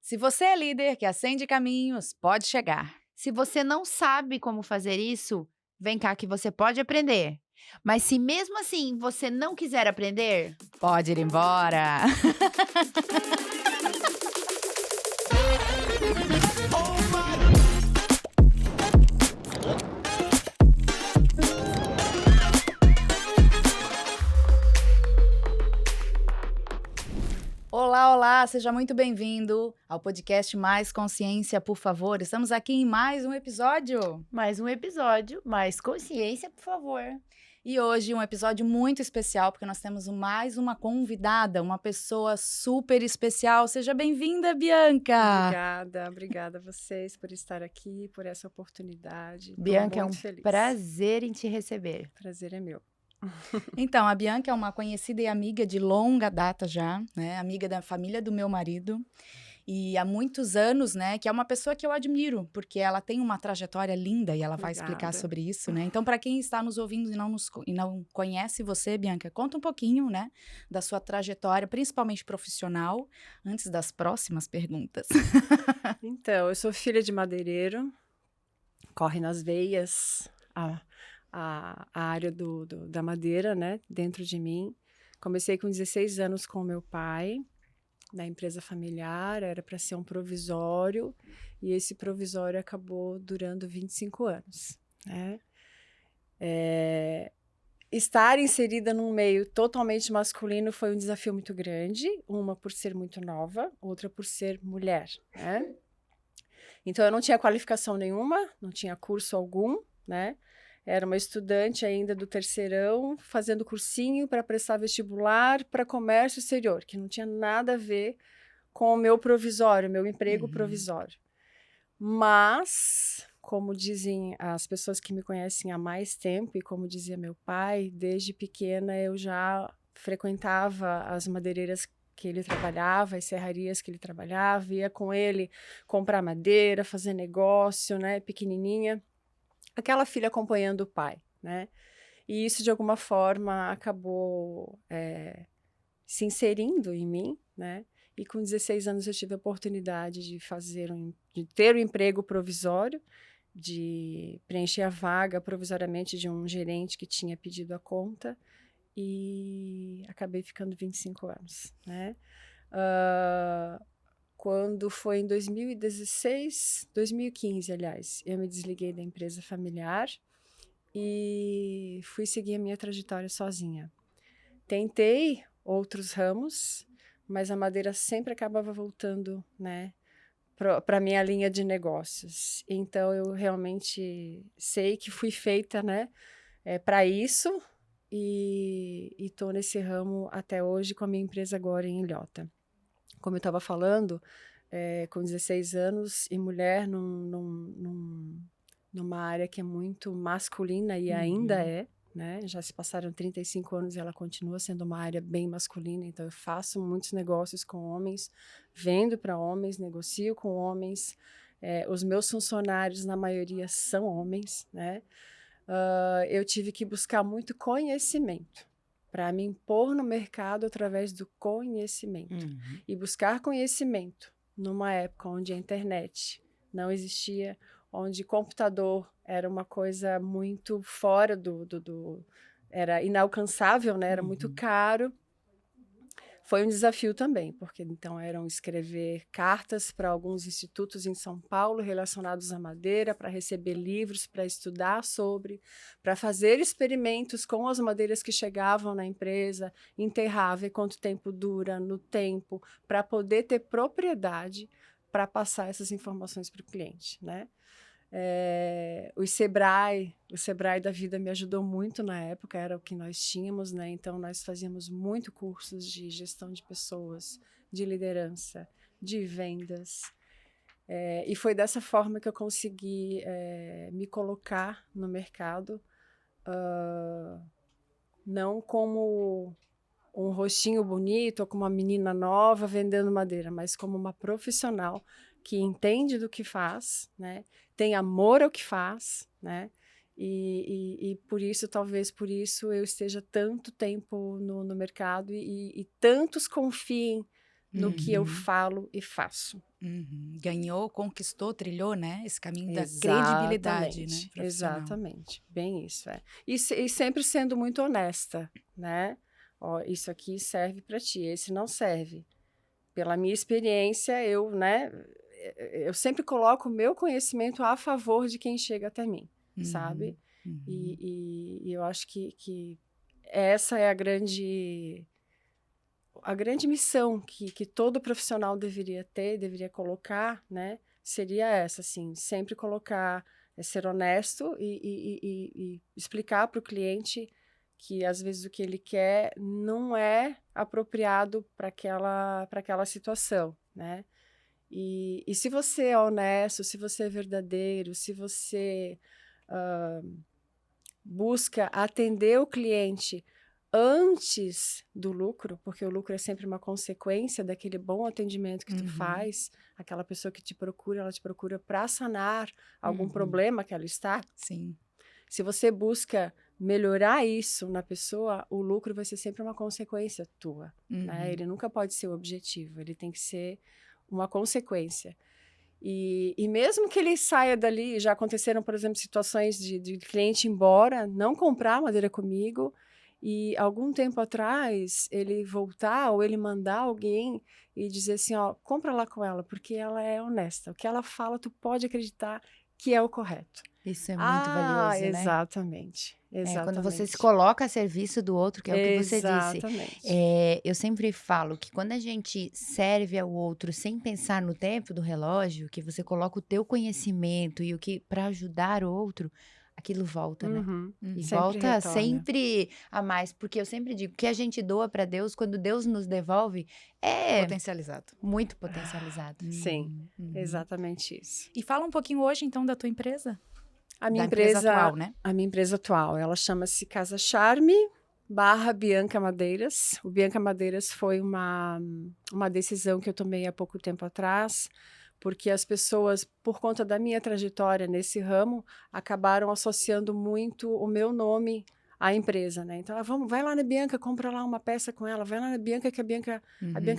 Se você é líder que acende caminhos, pode chegar. Se você não sabe como fazer isso, vem cá que você pode aprender. Mas se mesmo assim você não quiser aprender, Pode ir embora. Olá, olá, seja muito bem-vindo ao podcast Mais Consciência, por favor. Estamos aqui em mais um episódio. mais um episódio, mais consciência, por favor. E hoje um episódio muito especial, porque nós temos mais uma convidada, uma pessoa super especial. Seja bem-vinda, Bianca! Obrigada a vocês por estar aqui, por essa oportunidade. Estou Bianca, é muito um feliz. prazer em te receber. Prazer é meu. Então, a Bianca é uma conhecida e amiga de longa data já, né? Amiga da família do meu marido. E há muitos anos, né? Que é uma pessoa que eu admiro, porque ela tem uma trajetória linda e ela vai explicar Obrigada. sobre isso, né? Então, para quem está nos ouvindo e não conhece você, Bianca, conta um pouquinho, né? Da sua trajetória, principalmente profissional, antes das próximas perguntas. Então, eu sou filha de madeireiro, corre nas veias a área da madeira, né? Dentro de mim. Comecei com 16 anos com meu pai, na empresa familiar, era para ser um provisório, e esse provisório acabou durando 25 anos, né? Estar inserida num meio totalmente masculino foi um desafio muito grande, uma por ser muito nova, outra por ser mulher, né? Então eu não tinha qualificação nenhuma, não tinha curso algum, né? Era uma estudante ainda do terceirão, fazendo cursinho para prestar vestibular para comércio exterior, que não tinha nada a ver com o meu provisório, meu emprego provisório. Mas, como dizem as pessoas que me conhecem há mais tempo, e como dizia meu pai, desde pequena eu já frequentava as madeireiras que ele trabalhava, as serrarias que ele trabalhava, ia com ele comprar madeira, fazer negócio, né, pequenininha. Aquela filha acompanhando o pai, né? E isso, de alguma forma, acabou se inserindo em mim, né? E com 16 anos eu tive a oportunidade de ter um emprego provisório, de preencher a vaga provisoriamente de um gerente que tinha pedido a conta e acabei ficando 25 anos, né? Quando foi em 2016, 2015, aliás, eu me desliguei da empresa familiar e fui seguir a minha trajetória sozinha. Tentei outros ramos, mas a madeira sempre acabava voltando, né, para minha linha de negócios. Então eu realmente sei que fui feita, né, para isso e estou nesse ramo até hoje com a minha empresa agora em Ilhota. Como eu estava falando, com 16 anos e mulher numa área que é muito masculina e ainda é, né? Já se passaram 35 anos e ela continua sendo uma área bem masculina, então eu faço muitos negócios com homens, vendo para homens, negocio com homens, os meus funcionários, na maioria, são homens, né? Eu tive que buscar muito conhecimento para me impor no mercado através do conhecimento. E buscar conhecimento numa época onde a internet não existia, onde computador era uma coisa muito fora era inalcançável, né? Era muito caro. Foi um desafio também, porque então eram escrever cartas para alguns institutos em São Paulo relacionados à madeira, para receber livros, para estudar sobre, para fazer experimentos com as madeiras que chegavam na empresa, enterrar, ver quanto tempo dura no tempo, para poder ter propriedade para passar essas informações para o cliente, né? O Sebrae da vida me ajudou muito na época, era o que nós tínhamos, né? Então nós fazíamos muito cursos de gestão de pessoas, de liderança, de vendas. E foi dessa forma que eu consegui me colocar no mercado, não como um rostinho bonito ou como uma menina nova vendendo madeira, mas como uma profissional que entende do que faz, né? Tem amor ao que faz, né? E por isso, talvez por isso, eu esteja tanto tempo no mercado e tantos confiem no que eu Uhum. falo e faço. Ganhou, conquistou, trilhou, né? Esse caminho da credibilidade, né? Exatamente, Profissional. exatamente, bem isso, é. E sempre sendo muito honesta, né? Ó, isso aqui serve para ti, esse não serve. Pela minha experiência, eu sempre coloco o meu conhecimento a favor de quem chega até mim, sabe? Uhum. E eu acho que essa é a grande missão que todo profissional deveria ter, deveria colocar, né? Seria essa, assim, sempre colocar, ser honesto e explicar para o cliente que às vezes o que ele quer não é apropriado para aquela situação, né? E se você é honesto, se você é verdadeiro, se você busca atender o cliente antes do lucro, porque o lucro é sempre uma consequência daquele bom atendimento que tu faz, aquela pessoa que te procura, ela te procura para sanar algum problema que ela está. Sim. Se você busca melhorar isso na pessoa, o lucro vai ser sempre uma consequência tua, né? Ele nunca pode ser o objetivo, ele tem que ser uma consequência. E mesmo que ele saia dali, já aconteceram, por exemplo, situações de cliente ir embora, não comprar madeira comigo, e algum tempo atrás ele voltar ou ele mandar alguém e dizer assim, ó, compra lá com ela, porque ela é honesta. O que ela fala, tu pode acreditar que é o correto. Isso é muito valioso, né? Exatamente, É, quando você se exatamente. coloca a serviço do outro, que é o que você disse. Exatamente. Eu sempre falo que quando a gente serve ao outro sem pensar no tempo do relógio, que você coloca o teu conhecimento e o que para ajudar o outro, aquilo volta, né? Uhum. E Sempre volta retorna. sempre a mais, porque eu sempre digo que a gente doa para Deus, quando Deus nos devolve, é Potencializado. muito potencializado. Sim, exatamente isso. E fala um pouquinho hoje, então, da tua empresa. A minha Da empresa empresa, atual, né? a minha empresa atual, ela chama-se Casa Charme / Bianca Madeiras. O Bianca Madeiras foi uma decisão que eu tomei há pouco tempo atrás, porque as pessoas, por conta da minha trajetória nesse ramo, acabaram associando muito o meu nome à empresa, né? Então, vai lá na Bianca, compra lá uma peça com ela, vai lá na Bianca que a Bianca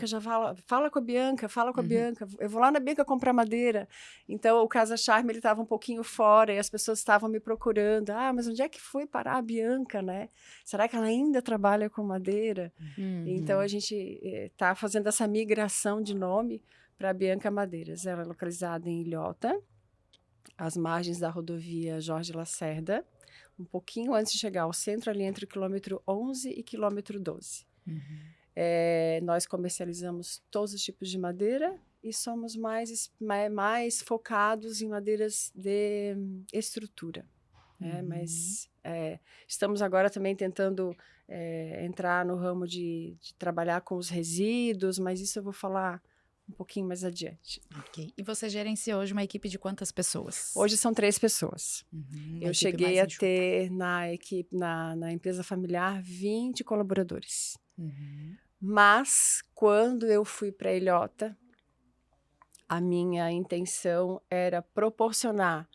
já fala com a Bianca, fala com a Bianca, eu vou lá na Bianca comprar madeira. Então, o Casa Charme, ele estava um pouquinho fora e as pessoas estavam me procurando. Ah, mas onde é que foi parar a Bianca, né? Será que ela ainda trabalha com madeira? Então, a gente está fazendo essa migração de nome para a Bianca Madeiras. Ela é localizada em Ilhota, às margens da rodovia Jorge Lacerda, um pouquinho antes de chegar ao centro, ali entre o quilômetro 11 e quilômetro 12. Nós comercializamos todos os tipos de madeira e somos mais focados em madeiras de estrutura. Mas estamos agora também tentando entrar no ramo de trabalhar com os resíduos, mas isso eu vou falar um pouquinho mais adiante. Ok. E você gerencia hoje uma equipe de quantas pessoas? Hoje são 3 pessoas. Uma Eu equipe cheguei mais a enxuta. ter na equipe, na empresa familiar, 20 colaboradores. Mas, quando eu fui para Ilhota, a minha intenção era proporcionar,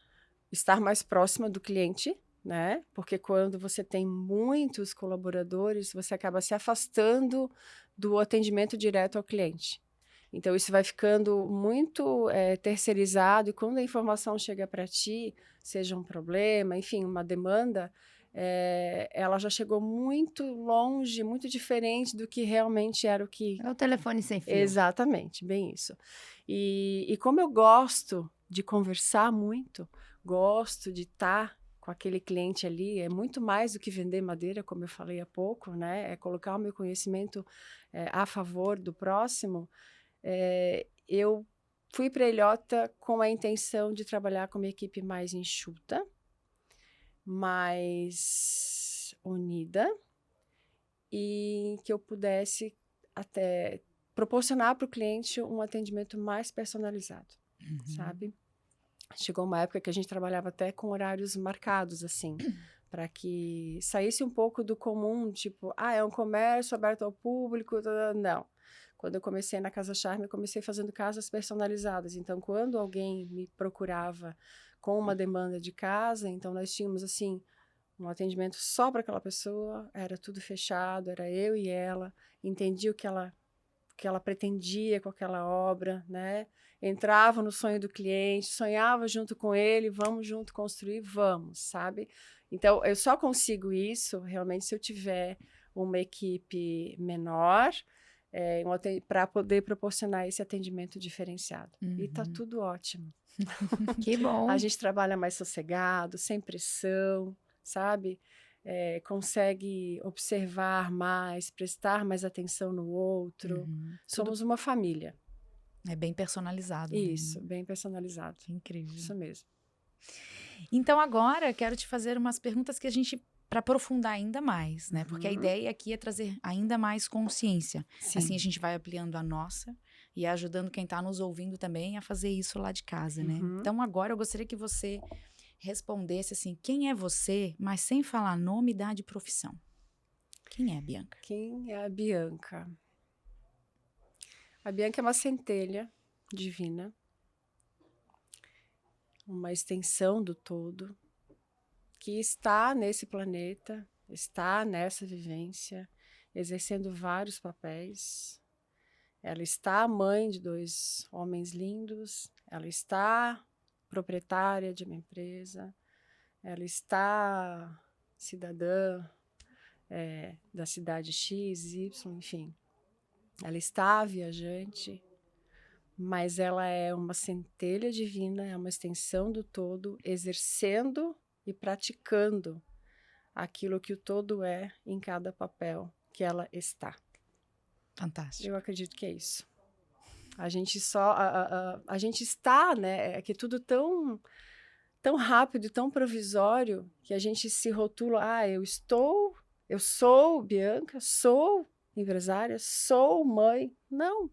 estar mais próxima do cliente, né? Porque quando você tem muitos colaboradores, você acaba se afastando do atendimento direto ao cliente. Então, isso vai ficando muito terceirizado, e quando a informação chega para ti, seja um problema, enfim, uma demanda, ela já chegou muito longe, muito diferente do que realmente era o que... É o telefone sem fio. Exatamente, bem isso. E como eu gosto de conversar muito, gosto de estar com aquele cliente ali, é muito mais do que vender madeira, como eu falei há pouco, né? É colocar o meu conhecimento a favor do próximo. Eu fui para Ilhota com a intenção de trabalhar com uma equipe mais enxuta, mais unida, e que eu pudesse até proporcionar para o cliente um atendimento mais personalizado, sabe? Chegou uma época que a gente trabalhava até com horários marcados, assim, para que saísse um pouco do comum, tipo, é um comércio aberto ao público, não. Quando eu comecei na Casa Charme, eu comecei fazendo casas personalizadas. Então, quando alguém me procurava com uma demanda de casa, então nós tínhamos, assim, um atendimento só para aquela pessoa, era tudo fechado, era eu e ela, entendi o que que ela pretendia com aquela obra, né? Entrava no sonho do cliente, sonhava junto com ele, vamos junto construir, vamos, sabe? Então, eu só consigo isso realmente se eu tiver uma equipe menor, para poder proporcionar esse atendimento diferenciado. E tá tudo ótimo. Que bom. A gente trabalha mais sossegado, sem pressão, sabe? Consegue observar mais, prestar mais atenção no outro. Somos uma família. É bem personalizado. Isso, mesmo. bem personalizado. Incrível. Isso mesmo. Então agora quero te fazer umas perguntas que a gente para aprofundar ainda mais, né? Porque a ideia aqui é trazer ainda mais consciência. Sim. Assim a gente vai ampliando a nossa e ajudando quem está nos ouvindo também a fazer isso lá de casa, né? Então agora eu gostaria que você respondesse assim, quem é você, mas sem falar nome, idade e profissão. Quem é a Bianca? Quem é a Bianca? A Bianca é uma centelha divina, uma extensão do todo, que está nesse planeta, está nessa vivência, exercendo vários papéis. Ela está mãe de 2 homens lindos, ela está proprietária de uma empresa, ela está cidadã da cidade X, Y, enfim. Ela está viajante, mas ela é uma centelha divina, é uma extensão do todo, exercendo e praticando aquilo que o todo é em cada papel que ela está. Fantástico. Eu acredito que é isso. A gente a gente está, né? É que tudo tão rápido e tão provisório que a gente se rotula, eu sou Bianca, sou empresária, sou mãe. Não.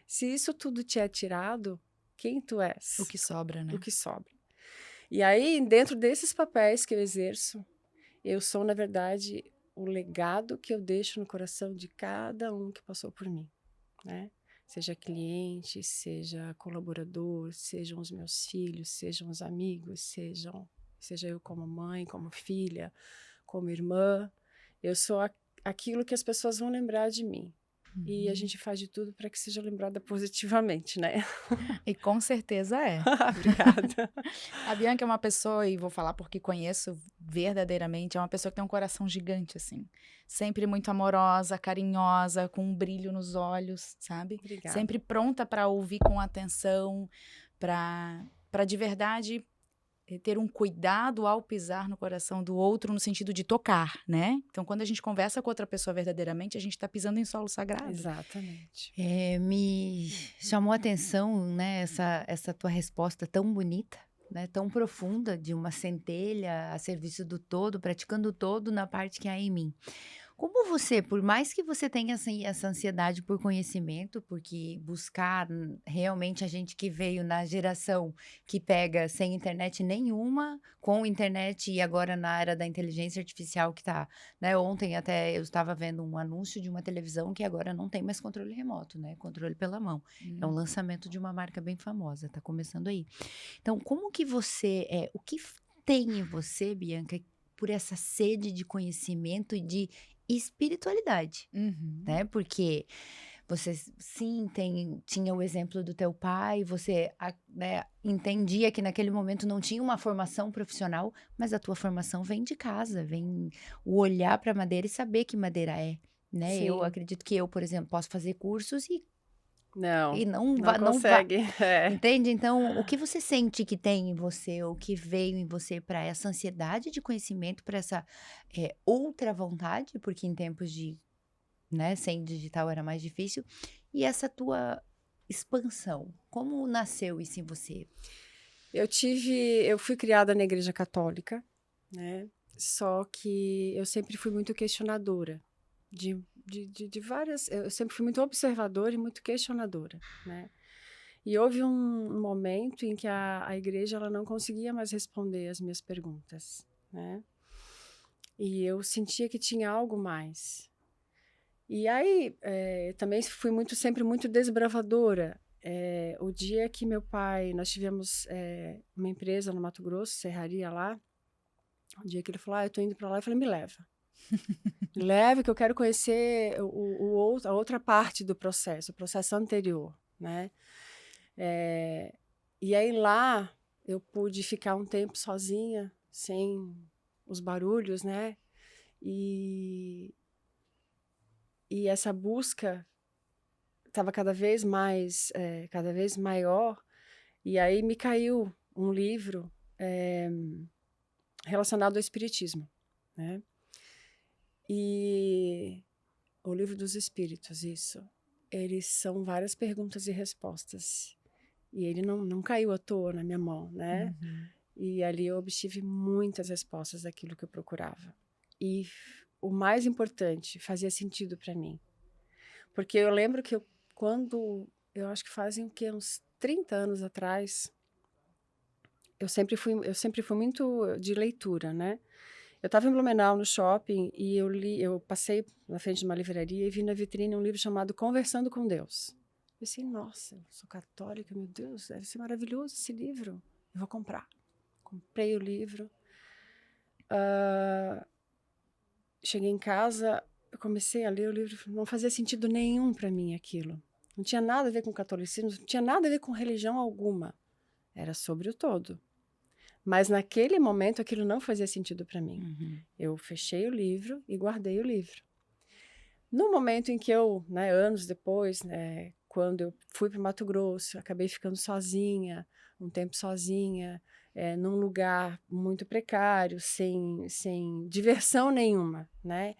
Se isso tudo te é tirado, quem tu és? O que sobra, né? O que sobra. E aí, dentro desses papéis que eu exerço, eu sou, na verdade, o legado que eu deixo no coração de cada um que passou por mim, né? Seja cliente, seja colaborador, sejam os meus filhos, sejam os amigos, seja eu como mãe, como filha, como irmã. Eu sou aquilo que as pessoas vão lembrar de mim. E a gente faz de tudo para que seja lembrada positivamente, né? E com certeza é. Obrigada. A Bianca é uma pessoa, e vou falar porque conheço verdadeiramente, é uma pessoa que tem um coração gigante, assim. Sempre muito amorosa, carinhosa, com um brilho nos olhos, sabe? Obrigada. Sempre pronta para ouvir com atenção, para de verdade ter um cuidado ao pisar no coração do outro no sentido de tocar, né? Então, quando a gente conversa com outra pessoa verdadeiramente, a gente está pisando em solo sagrado. Exatamente. Me chamou a atenção, né, essa tua resposta tão bonita, né, tão profunda, de uma centelha a serviço do todo, praticando o todo na parte que há em mim. Como você, por mais que você tenha essa ansiedade por conhecimento, porque buscar realmente a gente que veio na geração que pega sem internet nenhuma, com internet e agora na era da inteligência artificial que tá, né? Ontem até eu estava vendo um anúncio de uma televisão que agora não tem mais controle remoto, né? Controle pela mão. É um lançamento de uma marca bem famosa, tá começando aí. Então, como que você, o que tem em você, Bianca, por essa sede de conhecimento e de espiritualidade, né? Porque você sim tinha o exemplo do teu pai, você né, entendia que naquele momento não tinha uma formação profissional, mas a tua formação vem de casa, vem o olhar para a madeira e saber que madeira é, né? Sim. Eu acredito que eu, por exemplo, posso fazer cursos e Não não consegue. Entende? Então, o que você sente que tem em você, ou que veio em você para essa ansiedade de conhecimento, para essa outra vontade, porque em tempos de, né, sem digital era mais difícil, e essa tua expansão, como nasceu isso em você? Eu fui criada na igreja católica, né? Só que eu sempre fui muito questionadora de várias. Eu sempre fui muito observadora e muito questionadora, né? E houve um momento em que a igreja ela não conseguia mais responder as minhas perguntas, né? E eu sentia que tinha algo mais. E aí também fui sempre muito desbravadora. O dia que nós tivemos uma empresa no Mato Grosso, serraria lá, o dia que ele falou, eu tô indo para lá, eu falei, me leva. Leve, que eu quero conhecer a outra parte do processo, o processo anterior, né? E aí lá eu pude ficar um tempo sozinha, sem os barulhos, né? E essa busca estava cada vez cada vez maior. E aí me caiu um livro relacionado ao espiritismo, né? E o livro dos espíritos, isso. Eles são várias perguntas e respostas. E ele não caiu à toa na minha mão, né? E ali eu obtive muitas respostas daquilo que eu procurava. E o mais importante, fazia sentido para mim. Porque eu lembro que eu acho que fazem o quê? Uns 30 anos atrás, eu sempre fui muito de leitura, né? Eu estava em Blumenau, no shopping, e eu passei na frente de uma livraria e vi na vitrine um livro chamado Conversando com Deus. Eu pensei, nossa, eu sou católica, meu Deus, deve ser maravilhoso esse livro. Eu vou comprar. Comprei o livro. Cheguei em casa, eu comecei a ler o livro, não fazia sentido nenhum para mim aquilo. Não tinha nada a ver com catolicismo, não tinha nada a ver com religião alguma. Era sobre o todo. Mas naquele momento aquilo não fazia sentido para mim. Eu fechei o livro e guardei o livro. No momento em que eu, anos depois, quando eu fui para o Mato Grosso, acabei ficando sozinha, um tempo sozinha, num lugar muito precário, sem diversão nenhuma, né?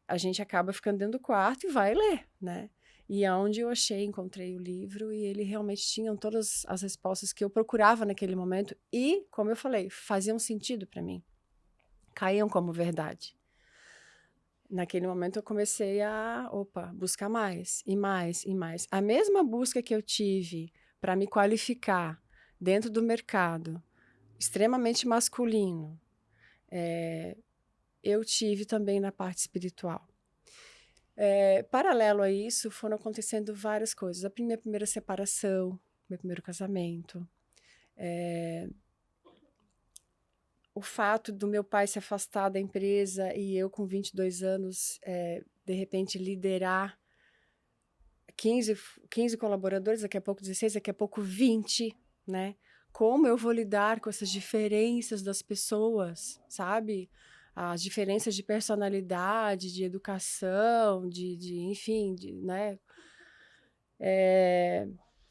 A gente acaba ficando dentro do quarto e vai ler, né? E aonde eu encontrei o livro e ele realmente tinha todas as respostas que eu procurava naquele momento e, como eu falei, faziam sentido para mim. Caíam como verdade. Naquele momento eu comecei a, buscar mais e mais e mais. A mesma busca que eu tive para me qualificar dentro do mercado extremamente masculino, eu tive também na parte espiritual. Paralelo a isso, foram acontecendo várias coisas. A minha primeira separação, meu primeiro casamento, o fato do meu pai se afastar da empresa e eu, com 22 anos, de repente liderar 15 colaboradores, daqui a pouco 16, daqui a pouco 20, né? Como eu vou lidar com essas diferenças das pessoas, sabe? As diferenças de personalidade, de educação, enfim, né?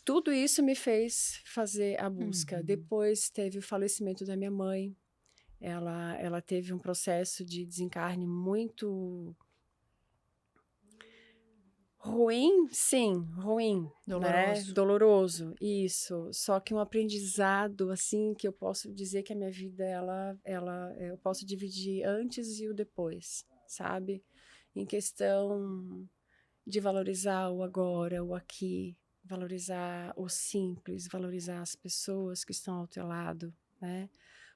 Tudo isso me fez fazer a busca. Depois teve o falecimento da minha mãe. Ela teve um processo de desencarne muito ruim, sim, ruim, Doloroso. né? Doloroso, isso. Só que um aprendizado, assim, que eu posso dizer que a minha vida, eu posso dividir antes e o depois, sabe? Em questão de valorizar o agora, o aqui, valorizar o simples, valorizar as pessoas que estão ao teu lado, né?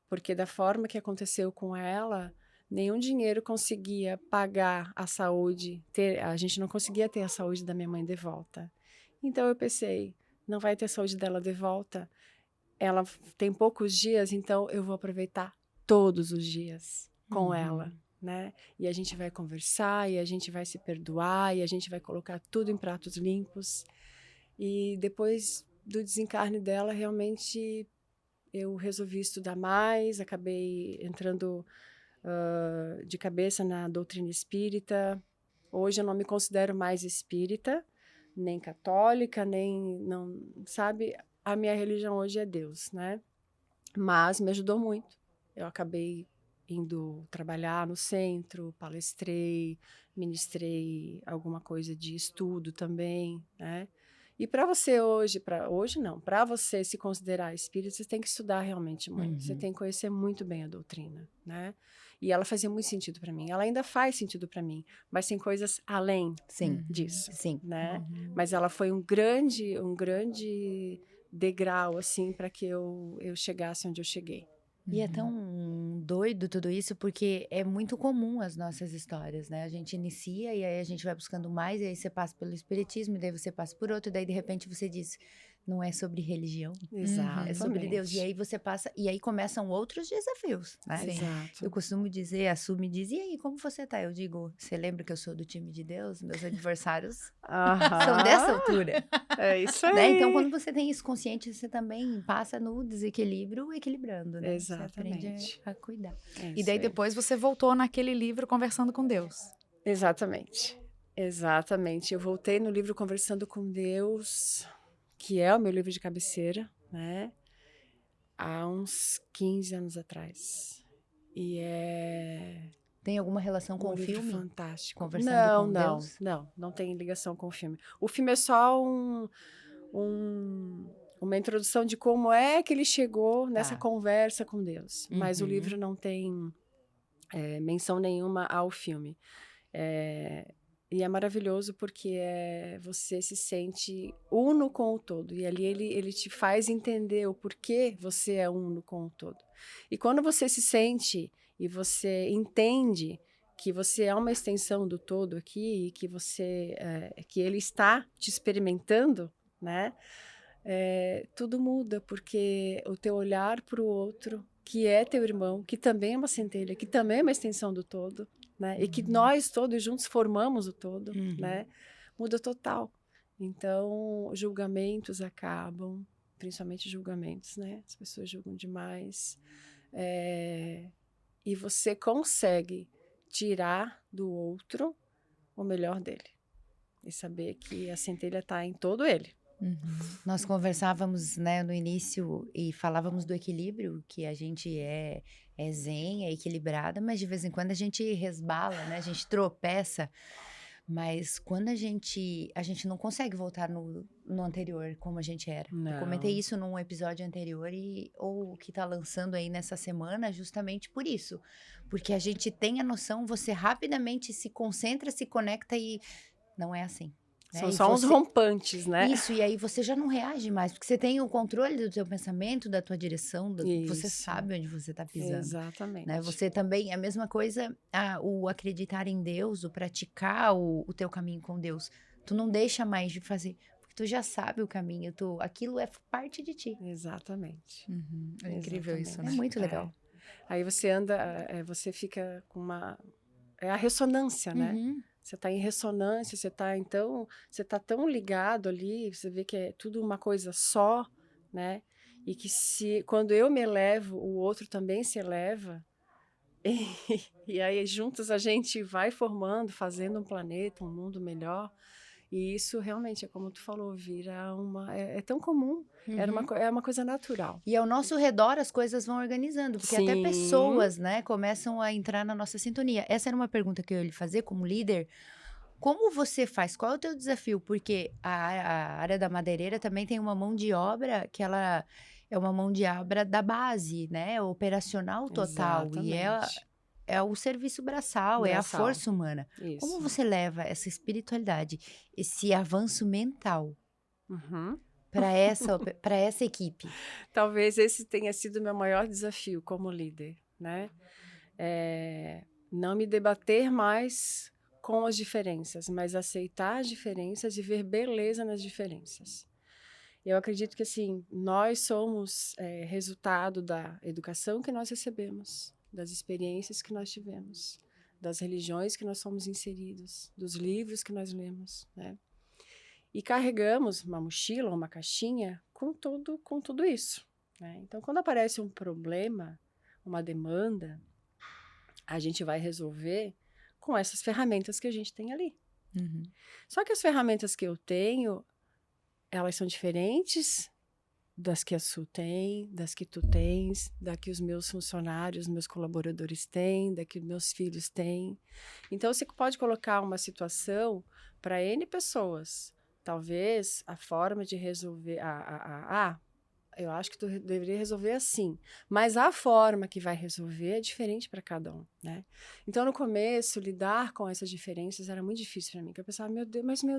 Porque da forma que aconteceu com ela, nenhum dinheiro conseguia pagar a saúde, a gente não conseguia ter a saúde da minha mãe de volta. Então eu pensei, não vai ter a saúde dela de volta, ela tem poucos dias, então eu vou aproveitar todos os dias com ela, né? E a gente vai conversar, e a gente vai se perdoar, e a gente vai colocar tudo em pratos limpos. E depois do desencarne dela, realmente eu resolvi estudar mais, acabei entrando de cabeça na doutrina espírita. Hoje eu não me considero mais espírita, nem católica, não, sabe? A minha religião hoje é Deus, né? Mas me ajudou muito. Eu acabei indo trabalhar no centro, palestrei, ministrei alguma coisa de estudo também, né? E para você para você se considerar espírita, você tem que estudar realmente muito. Você tem que conhecer muito bem a doutrina, né? E ela fazia muito sentido para mim. Ela ainda faz sentido para mim, mas tem coisas além disso, Sim. né? Mas ela foi um grande degrau assim para que eu chegasse onde eu cheguei. E é tão doido tudo isso, porque é muito comum as nossas histórias, né? A gente inicia e aí a gente vai buscando mais, e aí você passa pelo espiritismo, e daí você passa por outro, e daí de repente você diz, não é sobre religião, Exatamente. é sobre Deus. E aí você passa, e aí começam outros desafios, né? Sim. Exato. Eu costumo dizer, a Su me diz, e aí, como você tá? Eu digo, você lembra que eu sou do time de Deus? Meus adversários são dessa altura, É isso né? Então, aí. quando você tem isso consciente, você também passa no desequilíbrio equilibrando, né? Você aprende Exatamente. a cuidar. É E isso daí aí. depois você voltou naquele livro Conversando com Deus. Exatamente. Exatamente. Eu voltei no livro Conversando com Deus, que é o meu livro de cabeceira, né? Há uns 15 anos atrás. E é Tem alguma relação com um o livro filme? fantástico. Conversando com Não, Deus? não tem ligação com o filme. O filme é só uma introdução de como é que ele chegou nessa Tá. conversa com Deus. Mas o Uhum. livro não tem menção nenhuma ao filme. E é maravilhoso porque você se sente uno com o todo. E ali ele te faz entender o porquê você é uno com o todo. E quando você se sente e você entende que você é uma extensão do todo aqui e que que ele está te experimentando, né? Tudo muda, porque o teu olhar para o outro, que é teu irmão, que também é uma centelha, que também é uma extensão do todo, né? E que nós todos juntos formamos o todo, né? Muda total. Então, julgamentos acabam, principalmente julgamentos, né? As pessoas julgam demais. E você consegue tirar do outro o melhor dele. E saber que a centelha está em todo ele. Nós conversávamos, né, no início e falávamos do equilíbrio, que a gente é zen, é equilibrada, mas de vez em quando a gente resbala, né, a gente tropeça, mas quando a gente não consegue voltar no anterior como a gente era. Eu comentei Não. isso num episódio anterior ou que tá lançando aí nessa semana justamente por isso, porque a gente tem a noção, você rapidamente se concentra, se conecta e não é assim. São E só uns rompantes, né? Isso, e aí você já não reage mais, porque você tem o controle do teu pensamento, da tua direção, você Isso. sabe onde você está pisando. Exatamente. Né? Você também, a mesma coisa, o acreditar em Deus, o praticar o teu caminho com Deus. Tu não deixa mais de fazer, porque tu já sabe o caminho, aquilo é parte de ti. Exatamente. É incrível isso, É né? muito legal. Aí você anda, você fica com uma... É a ressonância, né? Você está em ressonância, você está tão ligado ali, você vê que é tudo uma coisa só, né? E que quando eu me elevo, o outro também se eleva. E aí juntos a gente vai formando, fazendo um planeta, um mundo melhor. E isso realmente é como tu falou, vira é tão comum, é uma coisa natural. E ao nosso redor as coisas vão organizando, porque até Sim. pessoas, né, começam a entrar na nossa sintonia. Essa era uma pergunta que eu ia lhe fazer como líder. Como você faz? Qual é o teu desafio? Porque a área da madeireira também tem uma mão de obra que ela é uma mão de obra da base, né? Operacional total. E Exatamente. é o serviço braçal, é a Braçal. força humana. Isso. Como você leva essa espiritualidade, esse avanço mental para essa equipe? Talvez esse tenha sido o meu maior desafio como líder, né? Não me debater mais com as diferenças, mas aceitar as diferenças e ver beleza nas diferenças. Eu acredito que, assim, nós somos resultado da educação que nós recebemos, das experiências que nós tivemos, das religiões que nós somos inseridos, dos livros que nós lemos, né? E carregamos uma mochila, uma caixinha com tudo isso, né? Então, quando aparece um problema, uma demanda, a gente vai resolver com essas ferramentas que a gente tem ali. Só que as ferramentas que eu tenho, elas são diferentes das que a Su tem, das que tu tens, da que os meus funcionários, meus colaboradores têm, da que meus filhos têm. Então, você pode colocar uma situação para N pessoas. Talvez a forma de resolver... eu acho que tu deveria resolver assim. Mas a forma que vai resolver é diferente para cada um, né? Então, no começo, lidar com essas diferenças era muito difícil para mim. Porque eu pensava, meu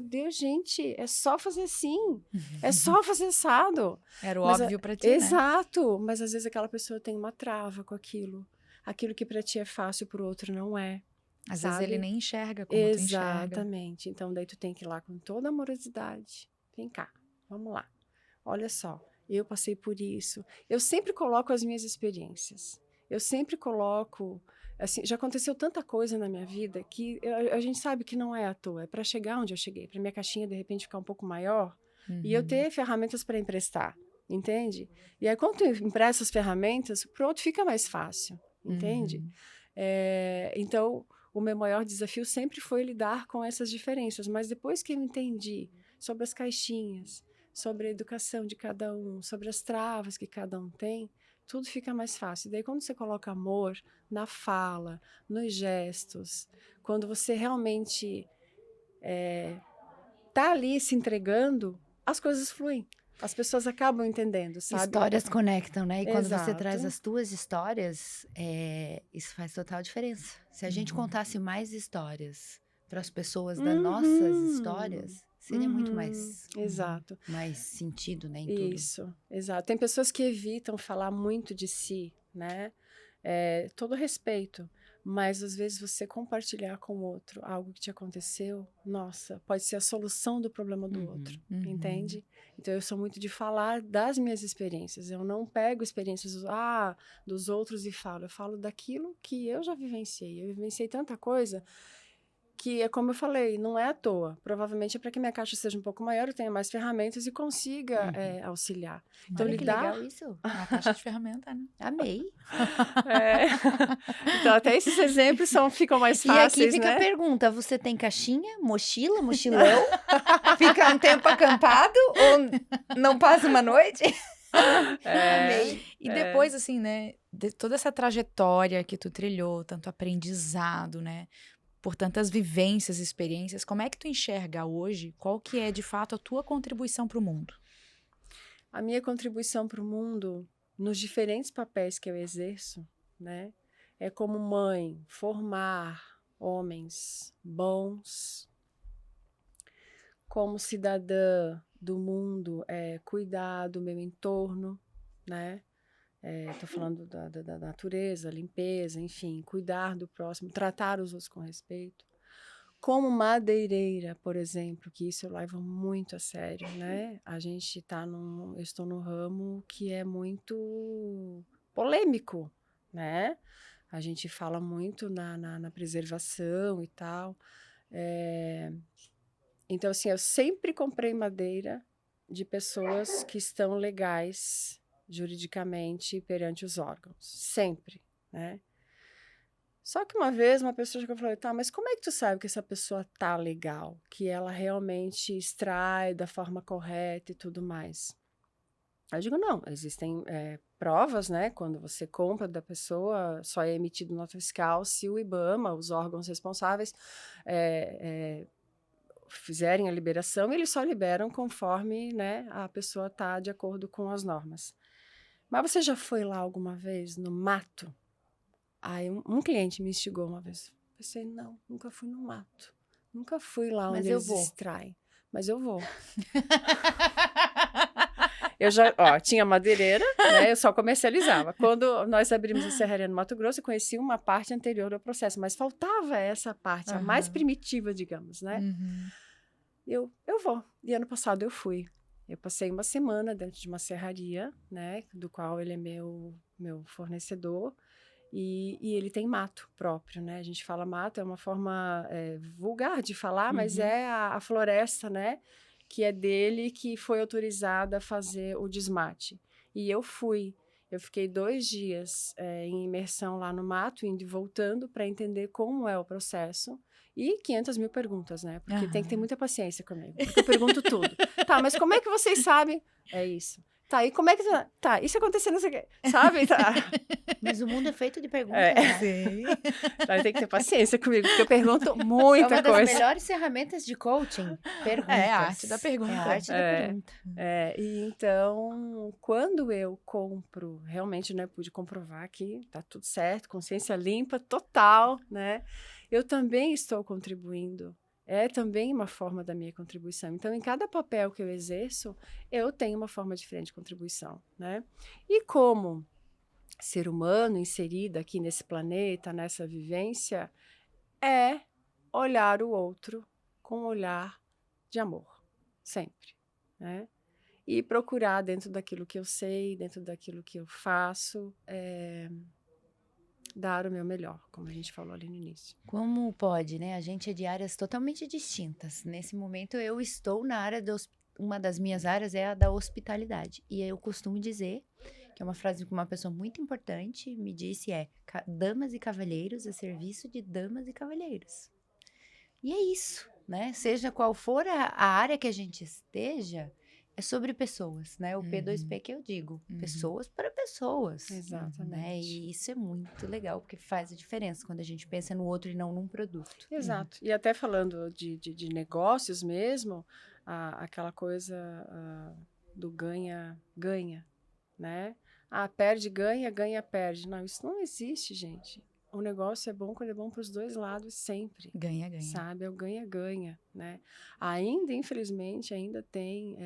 Deus, gente, é só fazer assim. É só fazer assado. Era o óbvio para ti, né? Exato. Mas, às vezes, aquela pessoa tem uma trava com aquilo. Aquilo que para ti é fácil, para o outro não é. Às sabe? vezes ele nem enxerga como tu enxerga. Exatamente. Então, daí tu tem que ir lá com toda a amorosidade. Vem cá, vamos lá. olha só, eu passei por isso. Eu sempre coloco as minhas experiências. Eu sempre coloco, assim, já aconteceu tanta coisa na minha vida que a gente sabe que não é à toa. É para chegar onde eu cheguei, para minha caixinha de repente ficar um pouco maior e eu ter ferramentas para emprestar, entende? E aí quando eu empresto as ferramentas, pro outro fica mais fácil, entende? Então, o meu maior desafio sempre foi lidar com essas diferenças, mas depois que eu entendi sobre as caixinhas, sobre a educação de cada um, sobre as travas que cada um tem, tudo fica mais fácil. Daí, quando você coloca amor na fala, nos gestos, quando você realmente tá ali se entregando, as coisas fluem. As pessoas acabam entendendo, sabe? Histórias conectam, né? E quando você traz Exato. as tuas histórias, isso faz total diferença. Se a gente contasse mais histórias para as pessoas das nossas histórias, seria muito Exato. mais sentido, né, em tudo. Isso, exato. Tem pessoas que evitam falar muito de si, né? Todo respeito, mas às vezes você compartilhar com o outro algo que te aconteceu, nossa, pode ser a solução do problema do outro, entende? Então eu sou muito de falar das minhas experiências. Eu não pego experiências dos outros e falo. Eu falo daquilo que eu já vivenciei. Eu vivenciei tanta coisa que é como eu falei, não é à toa. Provavelmente é para que minha caixa seja um pouco maior, eu tenha mais ferramentas e consiga auxiliar. Então, Olha que legal isso. Uma caixa de ferramenta, né? Amei. Então, até esses exemplos ficam mais E aqui fáceis, fica né? a pergunta, você tem caixinha, mochila, mochilão? Fica um tempo acampado ou não passa uma noite? Amei. E depois, assim, né, de toda essa trajetória que tu trilhou, tanto aprendizado, né, por tantas vivências, experiências, como é que tu enxerga hoje, qual que é, de fato, a tua contribuição para o mundo? A minha contribuição para o mundo, nos diferentes papéis que eu exerço, né, é como mãe, formar homens bons, como cidadã do mundo, cuidar do meu entorno, né? Tô falando da natureza, limpeza, enfim, cuidar do próximo, tratar os outros com respeito. Como madeireira, por exemplo, que isso eu levo muito a sério, né? Eu estou num ramo que é muito polêmico, né? A gente fala muito na preservação e tal. Então, assim, eu sempre comprei madeira de pessoas que estão legais juridicamente perante os órgãos. Sempre, né? Só que uma vez uma pessoa chegou e falou, tá, mas como é que tu sabe que essa pessoa tá legal? Que ela realmente extrai da forma correta e tudo mais? Eu digo, não, existem provas, né? Quando você compra da pessoa, só é emitido nota fiscal se o IBAMA, os órgãos responsáveis, fizerem a liberação, eles só liberam conforme, né, a pessoa está de acordo com as normas. Mas você já foi lá alguma vez no mato? Aí um cliente me instigou uma vez. Eu pensei, não, nunca fui no mato. Nunca fui lá Mas onde eu eles vou. extraem. Mas eu vou. Eu já, tinha madeireira, né? Eu só comercializava. Quando nós abrimos a serraria no Mato Grosso, eu conheci uma parte anterior do processo, mas faltava essa parte, a mais primitiva, digamos, né? Eu vou. E ano passado eu fui. Eu passei uma semana dentro de uma serraria, né? Do qual ele é meu fornecedor. E ele tem mato próprio, né? A gente fala mato, é uma forma vulgar de falar, mas é a floresta, né? Que é dele, que foi autorizada a fazer o desmate. E eu fui. Eu fiquei 2 dias em imersão lá no mato, indo e voltando, para entender como é o processo. E 500 mil perguntas, né? Porque tem que ter muita paciência comigo. Porque eu pergunto tudo. Tá, mas como é que vocês sabem? É isso. Tá, e como é que... Tá, isso acontecendo, não sei o quê. Sabe? Tá. Mas o mundo é feito de perguntas, né? Sim. Aí tem que ter paciência comigo, porque eu pergunto É muita uma das coisa. melhores ferramentas de coaching. Perguntas. É a arte da pergunta. É a arte da pergunta. E então, quando eu compro, realmente, né, pude comprovar que tá tudo certo, consciência limpa, total, né? Eu também estou contribuindo. É também uma forma da minha contribuição. Então, em cada papel que eu exerço, eu tenho uma forma diferente de contribuição, né? E como ser humano inserida aqui nesse planeta, nessa vivência, é olhar o outro com um olhar de amor, sempre, né? e procurar dentro daquilo que eu sei, dentro daquilo que eu faço, dar o meu melhor, como a gente falou ali no início. Como pode, né? A gente é de áreas totalmente distintas. Nesse momento, eu estou na área uma das minhas áreas é a da hospitalidade. E eu costumo dizer, que é uma frase que uma pessoa muito importante me disse, damas e cavalheiros a serviço de damas e cavalheiros. E é isso, né? Seja qual for a área que a gente esteja, é sobre pessoas, né? O P2P que eu digo, pessoas para pessoas. Exatamente. Né? E isso é muito legal, porque faz a diferença quando a gente pensa no outro e não num produto. Exato. E até falando de negócios mesmo, aquela coisa do ganha-ganha, né? Perde, ganha, ganha, perde. Não, isso não existe, gente. O negócio é bom quando é bom para os dois lados sempre. Ganha, ganha. Sabe? É o ganha-ganha, né? Ainda, infelizmente, ainda tem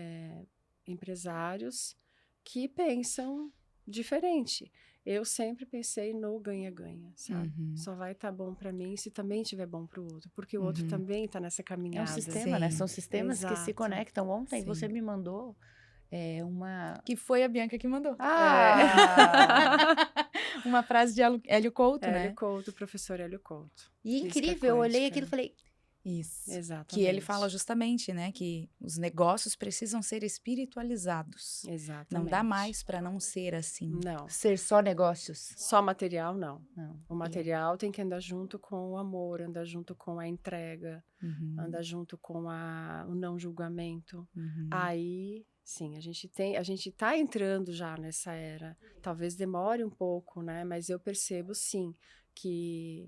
empresários que pensam diferente. Eu sempre pensei no ganha-ganha, sabe? Só vai estar bom para mim se também estiver bom para o outro, porque o outro também está nessa É um caminhada. sistema, né? São sistemas que se Exato. conectam. Ontem Sim. você me mandou uma... Que foi a Bianca que mandou. Ah! Uma frase de Hélio Couto, né? Hélio Couto, professor Hélio Couto. E Física incrível, eu olhei quântica. aquilo e falei... Isso. Exatamente. Que ele fala justamente, né? Que os negócios precisam ser espiritualizados. Exatamente. Não dá mais para não ser assim. Não. Ser só negócios. Só material, não. Não. O material tem que andar junto com o amor, andar junto com a entrega, andar junto com o não julgamento. Aí, sim, a gente tá entrando já nessa era. Talvez demore um pouco, né? Mas eu percebo, sim, que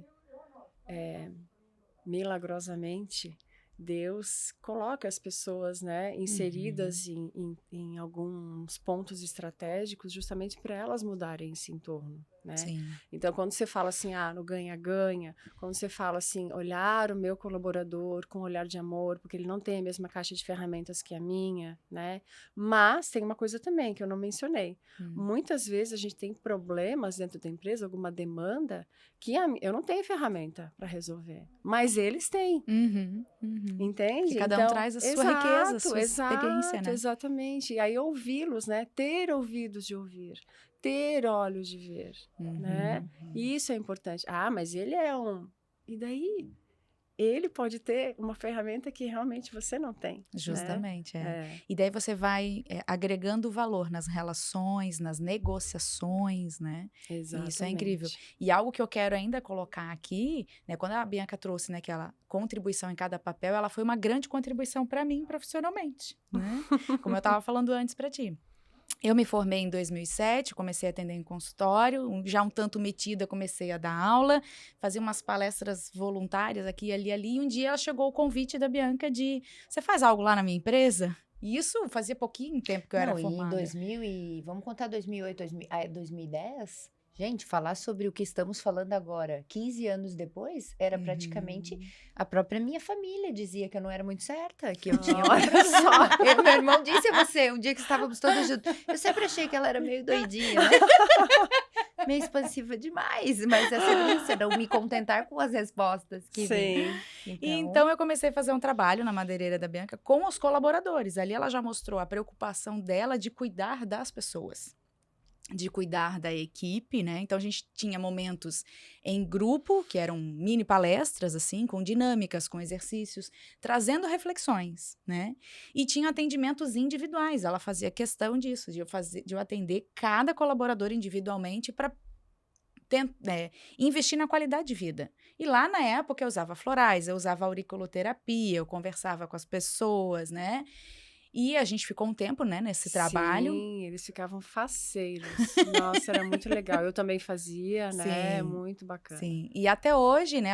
milagrosamente Deus coloca as pessoas, né, inseridas em alguns pontos estratégicos justamente para elas mudarem esse entorno, né? Sim. Então, quando você fala assim, no ganha-ganha, quando você fala assim, olhar o meu colaborador com um olhar de amor, porque ele não tem a mesma caixa de ferramentas que a minha, né? Mas tem uma coisa também que eu não mencionei. Muitas vezes a gente tem problemas dentro da empresa, alguma demanda, que eu não tenho ferramenta para resolver, mas eles têm. Entende? Que cada um traz a sua riqueza, a sua experiência, né? Exatamente. E aí ouvi-los, né? Ter ouvidos de ouvir, ter olhos de ver, né? Isso é importante. Mas ele é E daí? Ele pode ter uma ferramenta que realmente você não tem. Justamente, né? E daí você vai agregando valor nas relações, nas negociações, né? Exatamente. E isso é incrível. E algo que eu quero ainda colocar aqui, né? Quando a Bianca trouxe, né, aquela contribuição em cada papel, ela foi uma grande contribuição para mim profissionalmente, né? Como eu estava falando antes para ti. Eu me formei em 2007, comecei a atender em consultório, já um tanto metida, comecei a dar aula, fazia umas palestras voluntárias aqui, e um dia chegou o convite da Bianca de, você faz algo lá na minha empresa? E isso fazia pouquinho tempo que eu era formada. Em 2000 vamos contar 2008, 2010? Gente, falar sobre o que estamos falando agora, 15 anos depois, era praticamente a própria minha família dizia que eu não era muito certa, que eu tinha... Olha só, meu irmão disse a você, um dia que estávamos todos juntos, eu sempre achei que ela era meio doidinha, né? Meio expansiva demais, mas essa é não me contentar com as respostas que vem. Então eu comecei a fazer um trabalho na madeireira da Bianca com os colaboradores. Ali ela já mostrou a preocupação dela de cuidar das pessoas, de cuidar da equipe, né? Então a gente tinha momentos em grupo, que eram mini palestras, assim, com dinâmicas, com exercícios, trazendo reflexões, né? E tinha atendimentos individuais, ela fazia questão disso, de eu atender cada colaborador individualmente para investir na qualidade de vida. E lá na época eu usava florais, eu usava auriculoterapia, eu conversava com as pessoas, né? E a gente ficou um tempo, né, nesse trabalho. Sim, eles ficavam faceiros. Nossa, era muito legal. Eu também fazia, né? Sim, Muito bacana. Sim. E até hoje, né,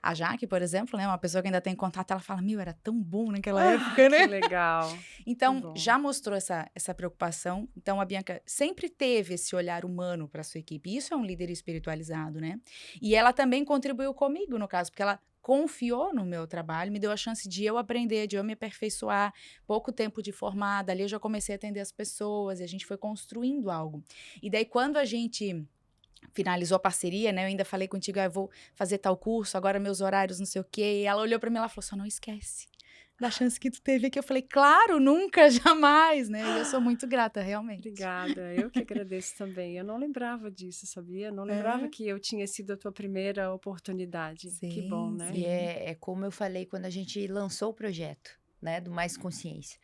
a Jaque, por exemplo, né, uma pessoa que ainda tem contato, ela fala, era tão bom naquela época, né? Que legal. Então, já mostrou essa preocupação. Então, a Bianca sempre teve esse olhar humano para sua equipe. Isso é um líder espiritualizado, né? E ela também contribuiu comigo, no caso, porque ela confiou no meu trabalho, me deu a chance de eu aprender, de eu me aperfeiçoar. Pouco tempo de formada, ali eu já comecei a atender as pessoas e a gente foi construindo algo. E daí, quando a gente finalizou a parceria, né, eu ainda falei contigo, eu vou fazer tal curso, agora meus horários, não sei o quê. E ela olhou para mim e ela falou, só não esquece. da chance que tu teve aqui. Eu falei, claro, nunca, jamais, né? E eu sou muito grata, realmente. Obrigada, eu que agradeço também. Eu não lembrava disso, sabia? Não lembrava que eu tinha sido a tua primeira oportunidade. Que bom, Sim, né? E é como eu falei quando a gente lançou o projeto, né, do Mais Consciência.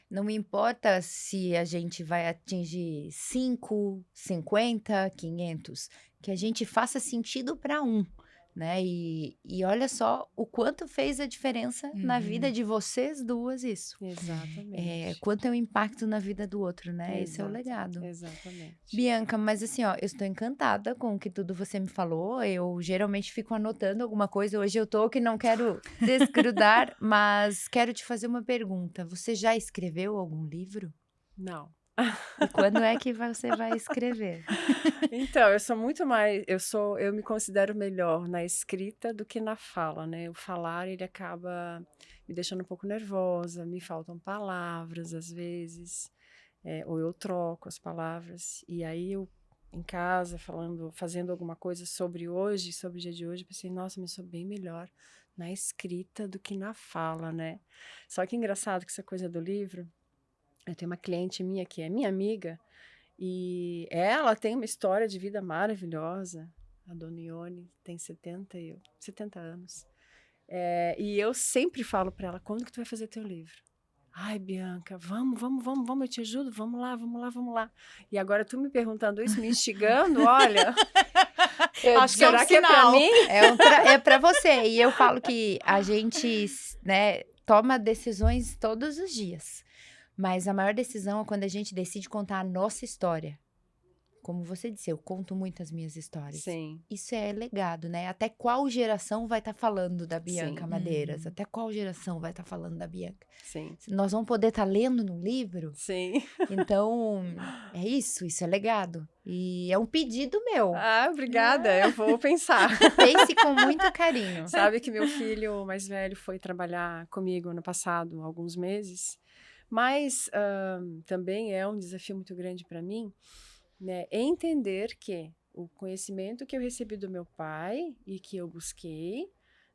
Não me importa se a gente vai atingir 5, 50, 500, que a gente faça sentido para um, né? E olha só o quanto fez a diferença na vida de vocês duas isso. Exatamente. Quanto é o impacto na vida do outro, né? Esse é o Exato, legado. Exatamente. Bianca, mas assim, ó, eu estou encantada com o que tudo você me falou. Eu geralmente fico anotando alguma coisa. Hoje eu tô que não quero desgrudar, mas quero te fazer uma pergunta. Você já escreveu algum livro? Não. E quando é que você vai escrever? Então, eu sou muito mais, eu me considero melhor na escrita do que na fala, né? O falar, ele acaba me deixando um pouco nervosa, me faltam palavras às vezes, ou eu troco as palavras, e aí eu em casa fazendo alguma coisa sobre hoje, sobre o dia de hoje, pensei, nossa, mas sou bem melhor na escrita do que na fala, né? Só que engraçado que essa coisa do livro, eu tenho uma cliente minha que é minha amiga, e ela tem uma história de vida maravilhosa. A Dona Ione tem 70 anos. E eu sempre falo para ela, quando que tu vai fazer teu livro? Ai, Bianca, vamos, eu te ajudo, vamos lá. E agora tu me perguntando isso, me instigando, olha... Acho que é um será que é pra sinal. mim? É para você. E eu falo que a gente, né, toma decisões todos os dias. Mas a maior decisão é quando a gente decide contar a nossa história. Como você disse, eu conto muito as minhas histórias. Sim. Isso é legado, né? Até qual geração vai estar falando da Bianca Sim. Madeiras? Até qual geração vai estar falando da Bianca? Sim. Nós vamos poder estar lendo no livro? Sim. Então, é isso é legado. E é um pedido meu. Ah, obrigada, eu vou pensar. Pense com muito carinho. Sabe que meu filho mais velho foi trabalhar comigo ano passado, há alguns meses. Mas também é um desafio muito grande para mim, né, entender que o conhecimento que eu recebi do meu pai e que eu busquei,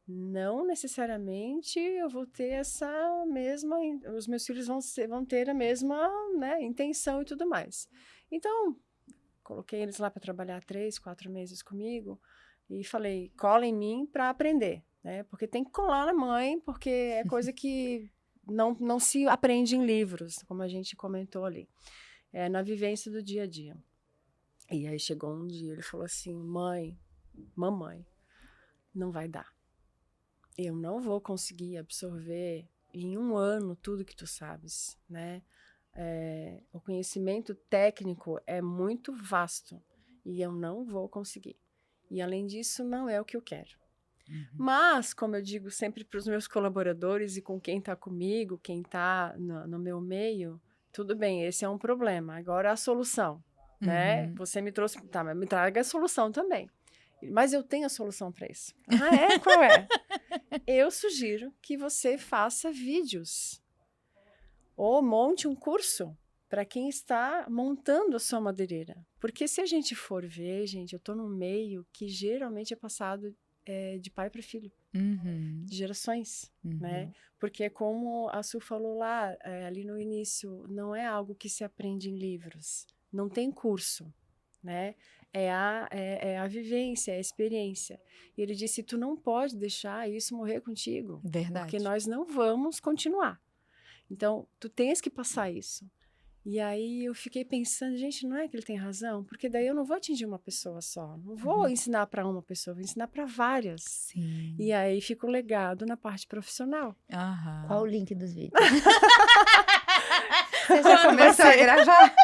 não necessariamente eu vou ter essa mesma, os meus filhos vão ter a mesma, né, intenção e tudo mais. Então, coloquei eles lá para trabalhar 3, 4 meses comigo e falei, cola em mim para aprender, né, porque tem que colar na mãe, porque é coisa que não se aprende em livros, como a gente comentou ali. É na vivência do dia a dia. E aí chegou um dia, ele falou assim, mamãe, não vai dar. Eu não vou conseguir absorver em 1 ano tudo que tu sabes, né? O conhecimento técnico é muito vasto e eu não vou conseguir. E além disso, não é o que eu quero. Mas, como eu digo sempre para os meus colaboradores e com quem está comigo, quem está no meu meio, tudo bem, esse é um problema. Agora a solução, né? Você me trouxe, tá, mas me traga a solução também. Mas eu tenho a solução para isso. Ah, é? Qual é? Eu sugiro que você faça vídeos ou monte um curso para quem está montando a sua madeireira. Porque se a gente for ver, gente, eu estou num meio que geralmente é passado de pai para filho, de gerações, né? Porque como a Su falou lá, ali no início, não é algo que se aprende em livros, não tem curso, né? É a vivência, é a experiência. E ele disse, tu não pode deixar isso morrer contigo. Verdade. Porque nós não vamos continuar. Então, tu tens que passar isso. E aí eu fiquei pensando, gente, não é que ele tem razão? Porque daí eu não vou atingir uma pessoa só. Não vou ensinar para uma pessoa, vou ensinar para várias. Sim. E aí fica o legado na parte profissional. Qual o link dos vídeos? Você já começou a gravar?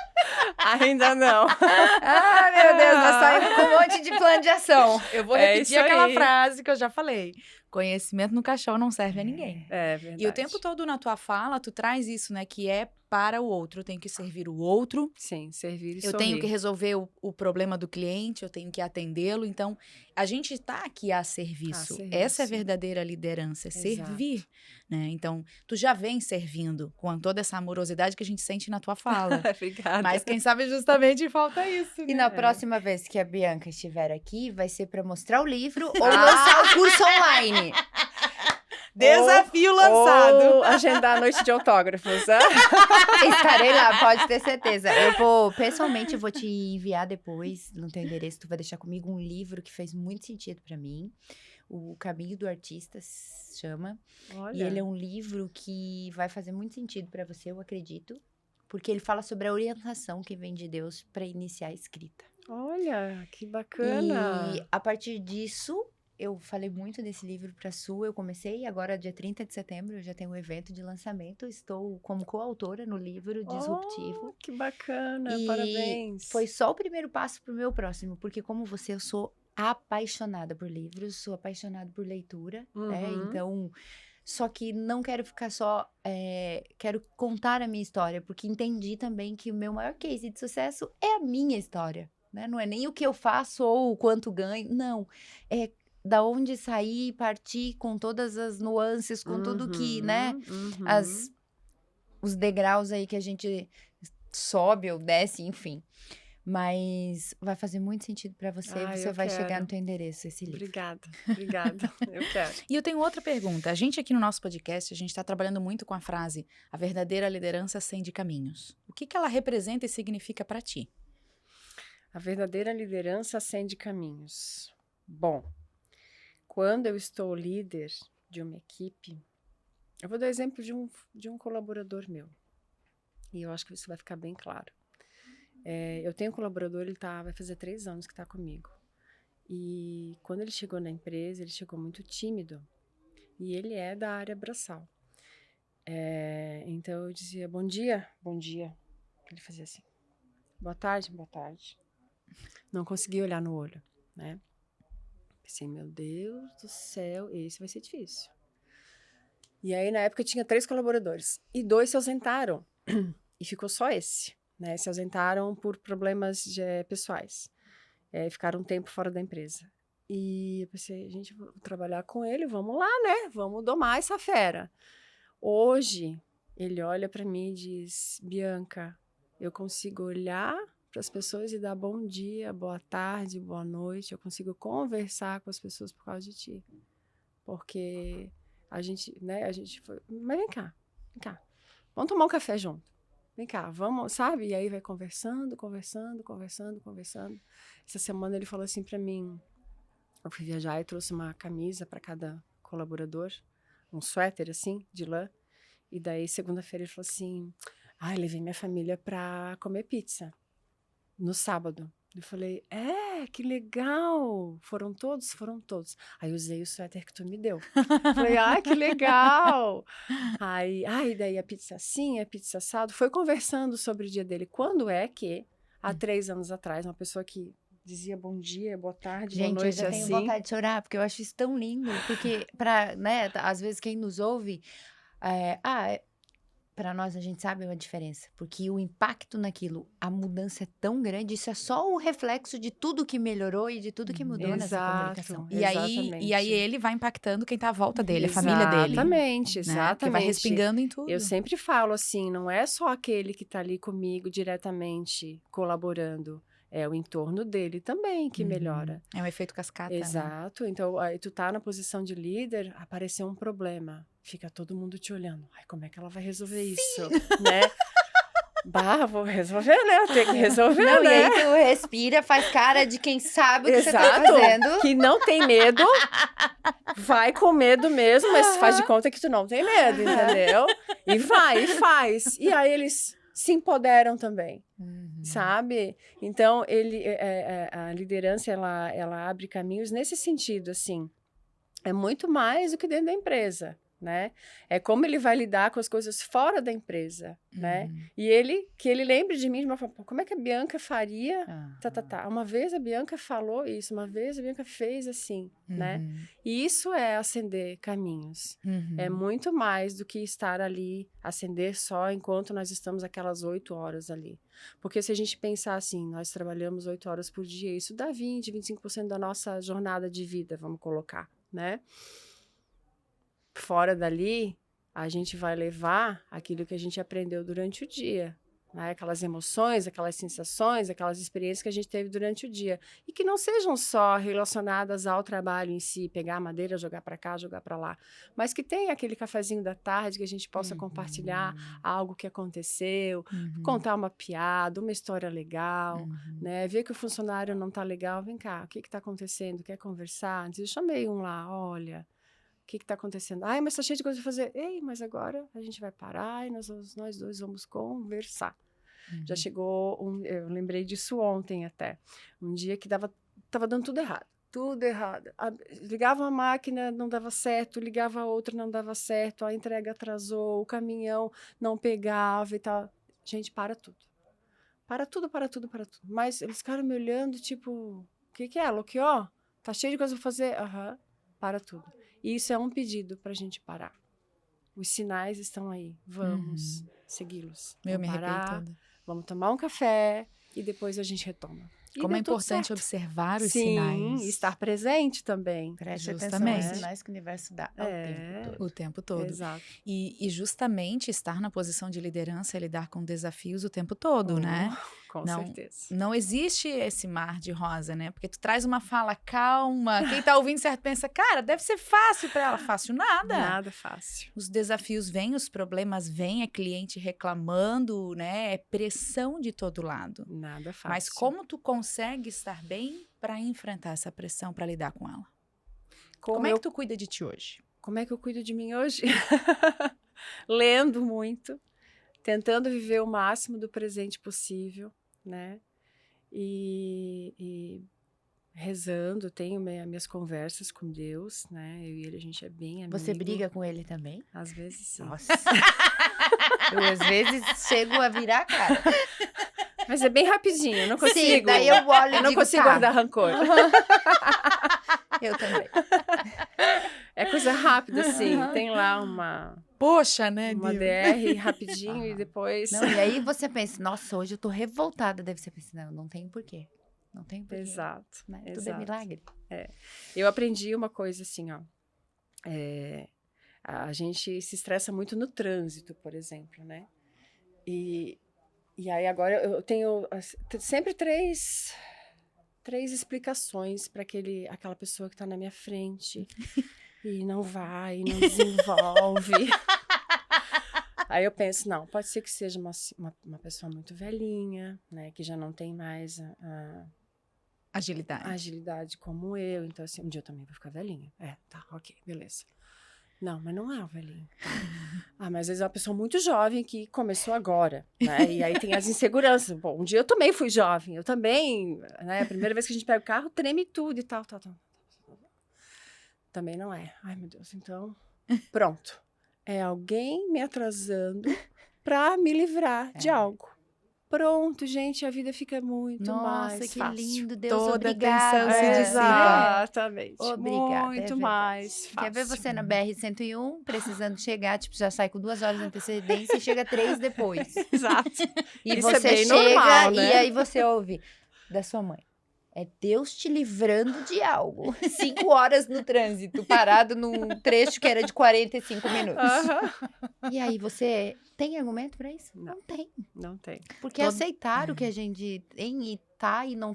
Ainda não. Ah, meu Deus, nós saímos com um monte de plano de ação. Eu vou É repetir isso aquela aí. frase que eu já falei. Conhecimento no caixão não serve a ninguém. É verdade. E o tempo todo na tua fala, tu traz isso, né? Que é para o outro. Eu tenho que servir o outro. Sim, servir e Eu sorrir. tenho que resolver o problema do cliente. Eu tenho que atendê-lo. Então, a gente está aqui a serviço. Essa é a verdadeira liderança. É servir, né? Então, tu já vem servindo com toda essa amorosidade que a gente sente na tua fala. Obrigada. Mas quem sabe justamente falta isso, né? E na próxima vez que a Bianca estiver aqui, vai ser para mostrar o livro ou lançar o curso online. Desafio lançado. Ou agendar a noite de autógrafos. Né? Estarei lá, pode ter certeza. Pessoalmente, eu vou te enviar depois no teu endereço. Tu vai deixar comigo um livro que fez muito sentido pra mim. O Caminho do Artista se chama. Olha. E ele é um livro que vai fazer muito sentido pra você, eu acredito. Porque ele fala sobre a orientação que vem de Deus pra iniciar a escrita. Olha, que bacana. E a partir disso, eu falei muito desse livro pra Su. Eu comecei agora, dia 30 de setembro, eu já tenho um evento de lançamento. Estou como coautora no livro Disruptivo. Oh, que bacana, E parabéns. foi só o primeiro passo pro meu próximo, porque como você, eu sou apaixonada por livros, sou apaixonada por leitura, né? Uhum. Então, só que não quero ficar só, quero contar a minha história, porque entendi também que o meu maior case de sucesso é a minha história, né? Não é nem o que eu faço ou o quanto ganho, não. É da onde sair, partir com todas as nuances, com tudo que, né? Os degraus aí que a gente sobe ou desce, enfim. Mas vai fazer muito sentido pra você. Ah, Você eu vai chegar quero. no teu endereço, esse livro. Obrigada. Eu quero. E eu tenho outra pergunta. A gente aqui no nosso podcast, a gente está trabalhando muito com a frase a verdadeira liderança acende caminhos. O que ela representa e significa para ti? A verdadeira liderança acende caminhos. Bom, quando eu estou líder de uma equipe, eu vou dar exemplo de um colaborador meu. E eu acho que isso vai ficar bem claro. Eu tenho um colaborador, ele vai fazer 3 anos que está comigo. E quando ele chegou na empresa, ele chegou muito tímido. E ele é da área braçal. Então eu dizia, bom dia, bom dia. Ele fazia assim, boa tarde, boa tarde. Não conseguia olhar no olho, né? Pensei, meu Deus do céu, esse vai ser difícil. E aí, na época, eu tinha 3 colaboradores. E 2 se ausentaram. E ficou só esse, né? Se ausentaram por problemas pessoais. Ficaram um tempo fora da empresa. E eu pensei, gente, vou trabalhar com ele, vamos lá, né? Vamos domar essa fera. Hoje, ele olha para mim e diz, Bianca, eu consigo olhar para as pessoas e dar bom dia, boa tarde, boa noite. Eu consigo conversar com as pessoas por causa de ti. Porque a gente foi... Mas vem cá. Vamos tomar um café junto. Vem cá, vamos, sabe? E aí vai conversando. Essa semana ele falou assim pra mim, eu fui viajar e trouxe uma camisa para cada colaborador, um suéter assim, de lã. E daí, segunda-feira, ele falou assim, levei minha família pra comer pizza no sábado. Eu falei, que legal! Foram todos? Foram todos. Aí usei o suéter que tu me deu. Falei, que legal! Aí daí a pizza assim, a pizza assado. Foi conversando sobre o dia dele. Quando é que, há 3 anos atrás, uma pessoa que dizia bom dia, boa tarde, boa Gente, noite, eu já tenho assim... vontade de chorar, porque eu acho isso tão lindo. Porque, né, às vezes quem nos ouve... Para nós, a gente sabe a diferença, porque o impacto naquilo, a mudança é tão grande, isso é só o reflexo de tudo que melhorou e de tudo que mudou nessa comunicação. E aí ele vai impactando quem tá à volta dele, a família dele. Exatamente. Que vai respingando em tudo. Eu sempre falo assim, não é só aquele que tá ali comigo diretamente colaborando, é o entorno dele também que melhora. É um efeito cascata. Exato. Né? Então, aí tu tá na posição de líder, apareceu um problema. Fica todo mundo te olhando. Como é que ela vai resolver isso? Né? Vou resolver, né? Eu tenho que resolver, né? E aí tu respira, faz cara de quem sabe o que você tá fazendo. Que não tem medo, vai com medo mesmo, mas faz de conta que tu não tem medo, entendeu? E vai, e faz. E aí eles se empoderam também, sabe? Então, a liderança, ela abre caminhos nesse sentido, assim. É muito mais do que dentro da empresa, né? É como ele vai lidar com as coisas fora da empresa, né? E que ele lembre de mim de uma forma, como é que a Bianca faria? Uma vez a Bianca falou isso, uma vez a Bianca fez assim, né? E isso é acender caminhos. É muito mais do que estar ali, acender só enquanto nós estamos aquelas 8 horas ali. Porque se a gente pensar assim, nós trabalhamos 8 horas por dia, isso dá 25% da nossa jornada de vida, vamos colocar, né? Fora dali, a gente vai levar aquilo que a gente aprendeu durante o dia, né? Aquelas emoções, aquelas sensações, aquelas experiências que a gente teve durante o dia. E que não sejam só relacionadas ao trabalho em si, pegar a madeira, jogar para cá, jogar para lá, mas que tenha aquele cafezinho da tarde que a gente possa compartilhar algo que aconteceu, contar uma piada, uma história legal, né? Ver que o funcionário não está legal, vem cá, o que está acontecendo? Quer conversar? Antes eu chamei um lá, olha, o que está acontecendo? Ai, mas está cheio de coisa para fazer. Ei, mas agora a gente vai parar e nós dois vamos conversar. Já chegou, eu lembrei disso ontem até, um dia que tava dando tudo errado. Tudo errado. Ligava uma máquina, não dava certo, ligava a outra, não dava certo, a entrega atrasou, o caminhão não pegava e tal. Gente, para tudo. Para tudo, para tudo, para tudo. Mas eles ficaram me olhando, tipo, o que é, Loquió? Tá cheio de coisa pra fazer? Aham, para tudo. E isso é um pedido pra gente parar. Os sinais estão aí. Vamos segui-los. Eu me Vamos arrepiei parar, toda. vamos tomar um café e depois a gente retoma. E Como é deu tudo importante certo. observar os Sim, sinais. estar presente também. Preste atenção Justamente. nos sinais que o universo dá ao tempo todo. O tempo todo. Exato. E justamente estar na posição de liderança é lidar com desafios o tempo todo, né? Com Não, certeza. Não existe esse mar de rosa, né? Porque tu traz uma fala calma, quem tá ouvindo certo pensa, cara, deve ser fácil pra ela. Fácil nada. Nada fácil. Os desafios vêm, os problemas vêm, é cliente reclamando, né? É pressão de todo lado. Nada fácil. Mas como tu consegue estar bem pra enfrentar essa pressão, pra lidar com ela? Como é que tu cuida de ti hoje? Como é que eu cuido de mim hoje? Lendo muito, tentando viver o máximo do presente possível, né? E rezando, tenho minhas conversas com Deus, né? Eu e ele, a gente é bem amigo. Você briga com ele também? Às vezes sim. Nossa. Eu, às vezes, chego a virar a cara. Mas é bem rapidinho, eu não consigo. Sim, daí eu olho e Eu não digo, consigo tá. guardar rancor. Eu também. É coisa rápida, assim. Tem lá uma Poxa, né, DR rapidinho e depois... Não, e aí você pensa, nossa, hoje eu tô revoltada. Deve ser pensando, não tem porquê. Não tem porquê. Exato. Né? Tudo é Exato. milagre. Eu aprendi uma coisa assim, ó. A gente se estressa muito no trânsito, por exemplo, né? E aí agora eu tenho sempre três explicações para aquela pessoa que está na minha frente e não vai, não desenvolve. Aí eu penso, não, pode ser que seja uma pessoa muito velhinha, né? Que já não tem mais a agilidade como eu. Então, assim, um dia eu também vou ficar velhinha. Tá, ok, beleza. Não, mas não é o velhinho. Mas às vezes é uma pessoa muito jovem que começou agora, né? E aí tem as inseguranças. Bom, um dia eu também fui jovem, eu também, né? A primeira vez que a gente pega o carro, treme tudo e tal. Também não é. Ai, meu Deus, então, pronto. É alguém me atrasando para me livrar de algo. Pronto, gente, a vida fica muito mais Nossa, que fácil. lindo, Deus, Toda obrigada. tensão se dissipa. Exatamente. Obrigada, Muito é mais fácil. Quer ver você na BR-101, precisando chegar, tipo, já sai com 2 horas de antecedência e chega 3 depois. Exato. E Isso você é bem chega normal, e né? aí você ouve da sua mãe. É Deus te livrando de algo. 5 horas no trânsito, parado num trecho que era de 45 minutos. E aí você tem argumento pra isso? Não. Não tem. Não tem. Porque aceitar o que a gente tem e tá e não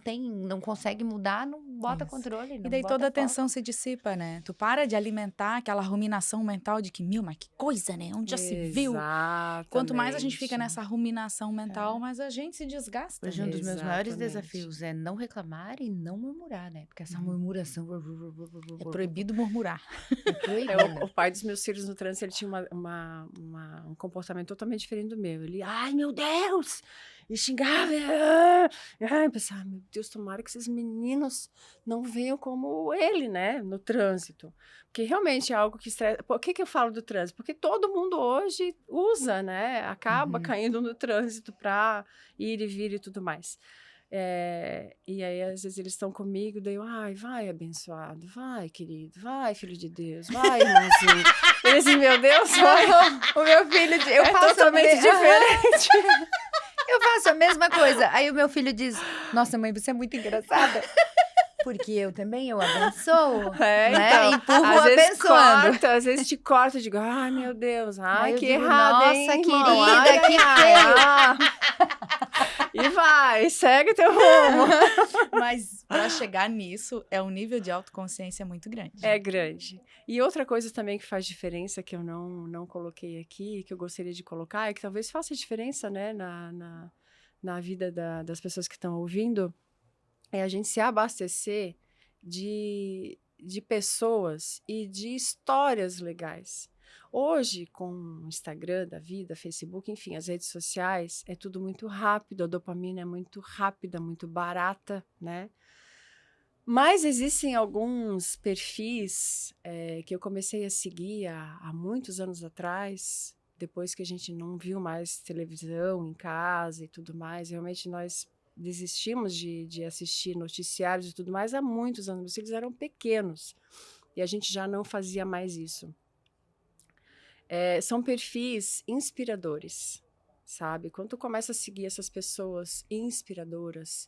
consegue mudar, não bota Isso. controle. Não E daí bota toda a foco. tensão se dissipa, né? Tu para de alimentar aquela ruminação mental de que, mas que coisa, né? Onde já se viu? Exatamente. Quanto mais a gente fica nessa ruminação mental, mais a gente se desgasta. Hoje um dos meus maiores Exatamente. desafios é não reclamar e não murmurar, né? Porque essa murmuração... É proibido murmurar. É proibido. O pai dos meus filhos no trânsito, ele tinha um comportamento totalmente diferente do meu. Ele, ai, meu Deus! E xingava. Eu pensava, meu Deus, tomara que esses meninos não venham como ele, né? No trânsito. Porque realmente é algo que estressa. Por que eu falo do trânsito? Porque todo mundo hoje usa, né? Acaba caindo no trânsito para ir e vir e tudo mais. E aí, às vezes, eles estão comigo, daí eu, ai, vai, abençoado, vai, querido, vai, filho de Deus, vai, irmãozinho. Eles dizem, meu Deus, vai. O meu filho... Eu faço totalmente diferente. Eu faço a mesma coisa. Aí o meu filho diz, nossa, mãe, você é muito engraçada. Porque eu abençoo, né? Então, Empurro às vezes abençoando. às vezes te corta e digo, ai, meu Deus, ai, Aí eu que digo, errado, nossa, hein, irmão? querida, Ai, que ai, feio. ai. vai, segue teu rumo. Mas para chegar nisso, é um nível de autoconsciência muito grande. É grande. E outra coisa também que faz diferença, que eu não coloquei aqui, que eu gostaria de colocar, é que talvez faça diferença, né, na vida das pessoas que estão ouvindo, é a gente se abastecer de pessoas e de histórias legais. Hoje, com o Instagram da vida, Facebook, enfim, as redes sociais, é tudo muito rápido, a dopamina é muito rápida, muito barata, né? Mas existem alguns perfis que eu comecei a seguir há muitos anos atrás, depois que a gente não viu mais televisão em casa e tudo mais. Realmente nós desistimos de assistir noticiários e tudo mais há muitos anos. Meus filhos eram pequenos e a gente já não fazia mais isso. São perfis inspiradores, sabe? Quando tu começa a seguir essas pessoas inspiradoras,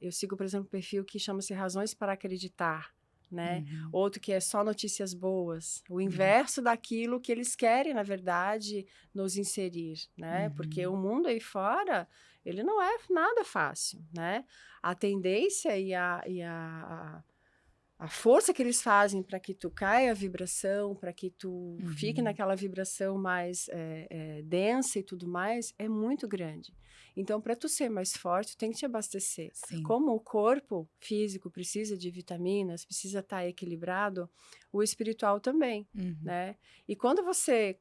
eu sigo, por exemplo, um perfil que chama-se Razões para Acreditar, né? Outro que é só notícias boas, o inverso daquilo que eles querem, na verdade, nos inserir, né? Porque o mundo aí fora, ele não é nada fácil, né? A tendência e a força que eles fazem para que tu caia a vibração, para que tu fique naquela vibração mais densa e tudo mais, é muito grande. Então, para tu ser mais forte, tu tem que te abastecer. Sim. Como o corpo físico precisa de vitaminas, precisa estar equilibrado, o espiritual também, né? E quando você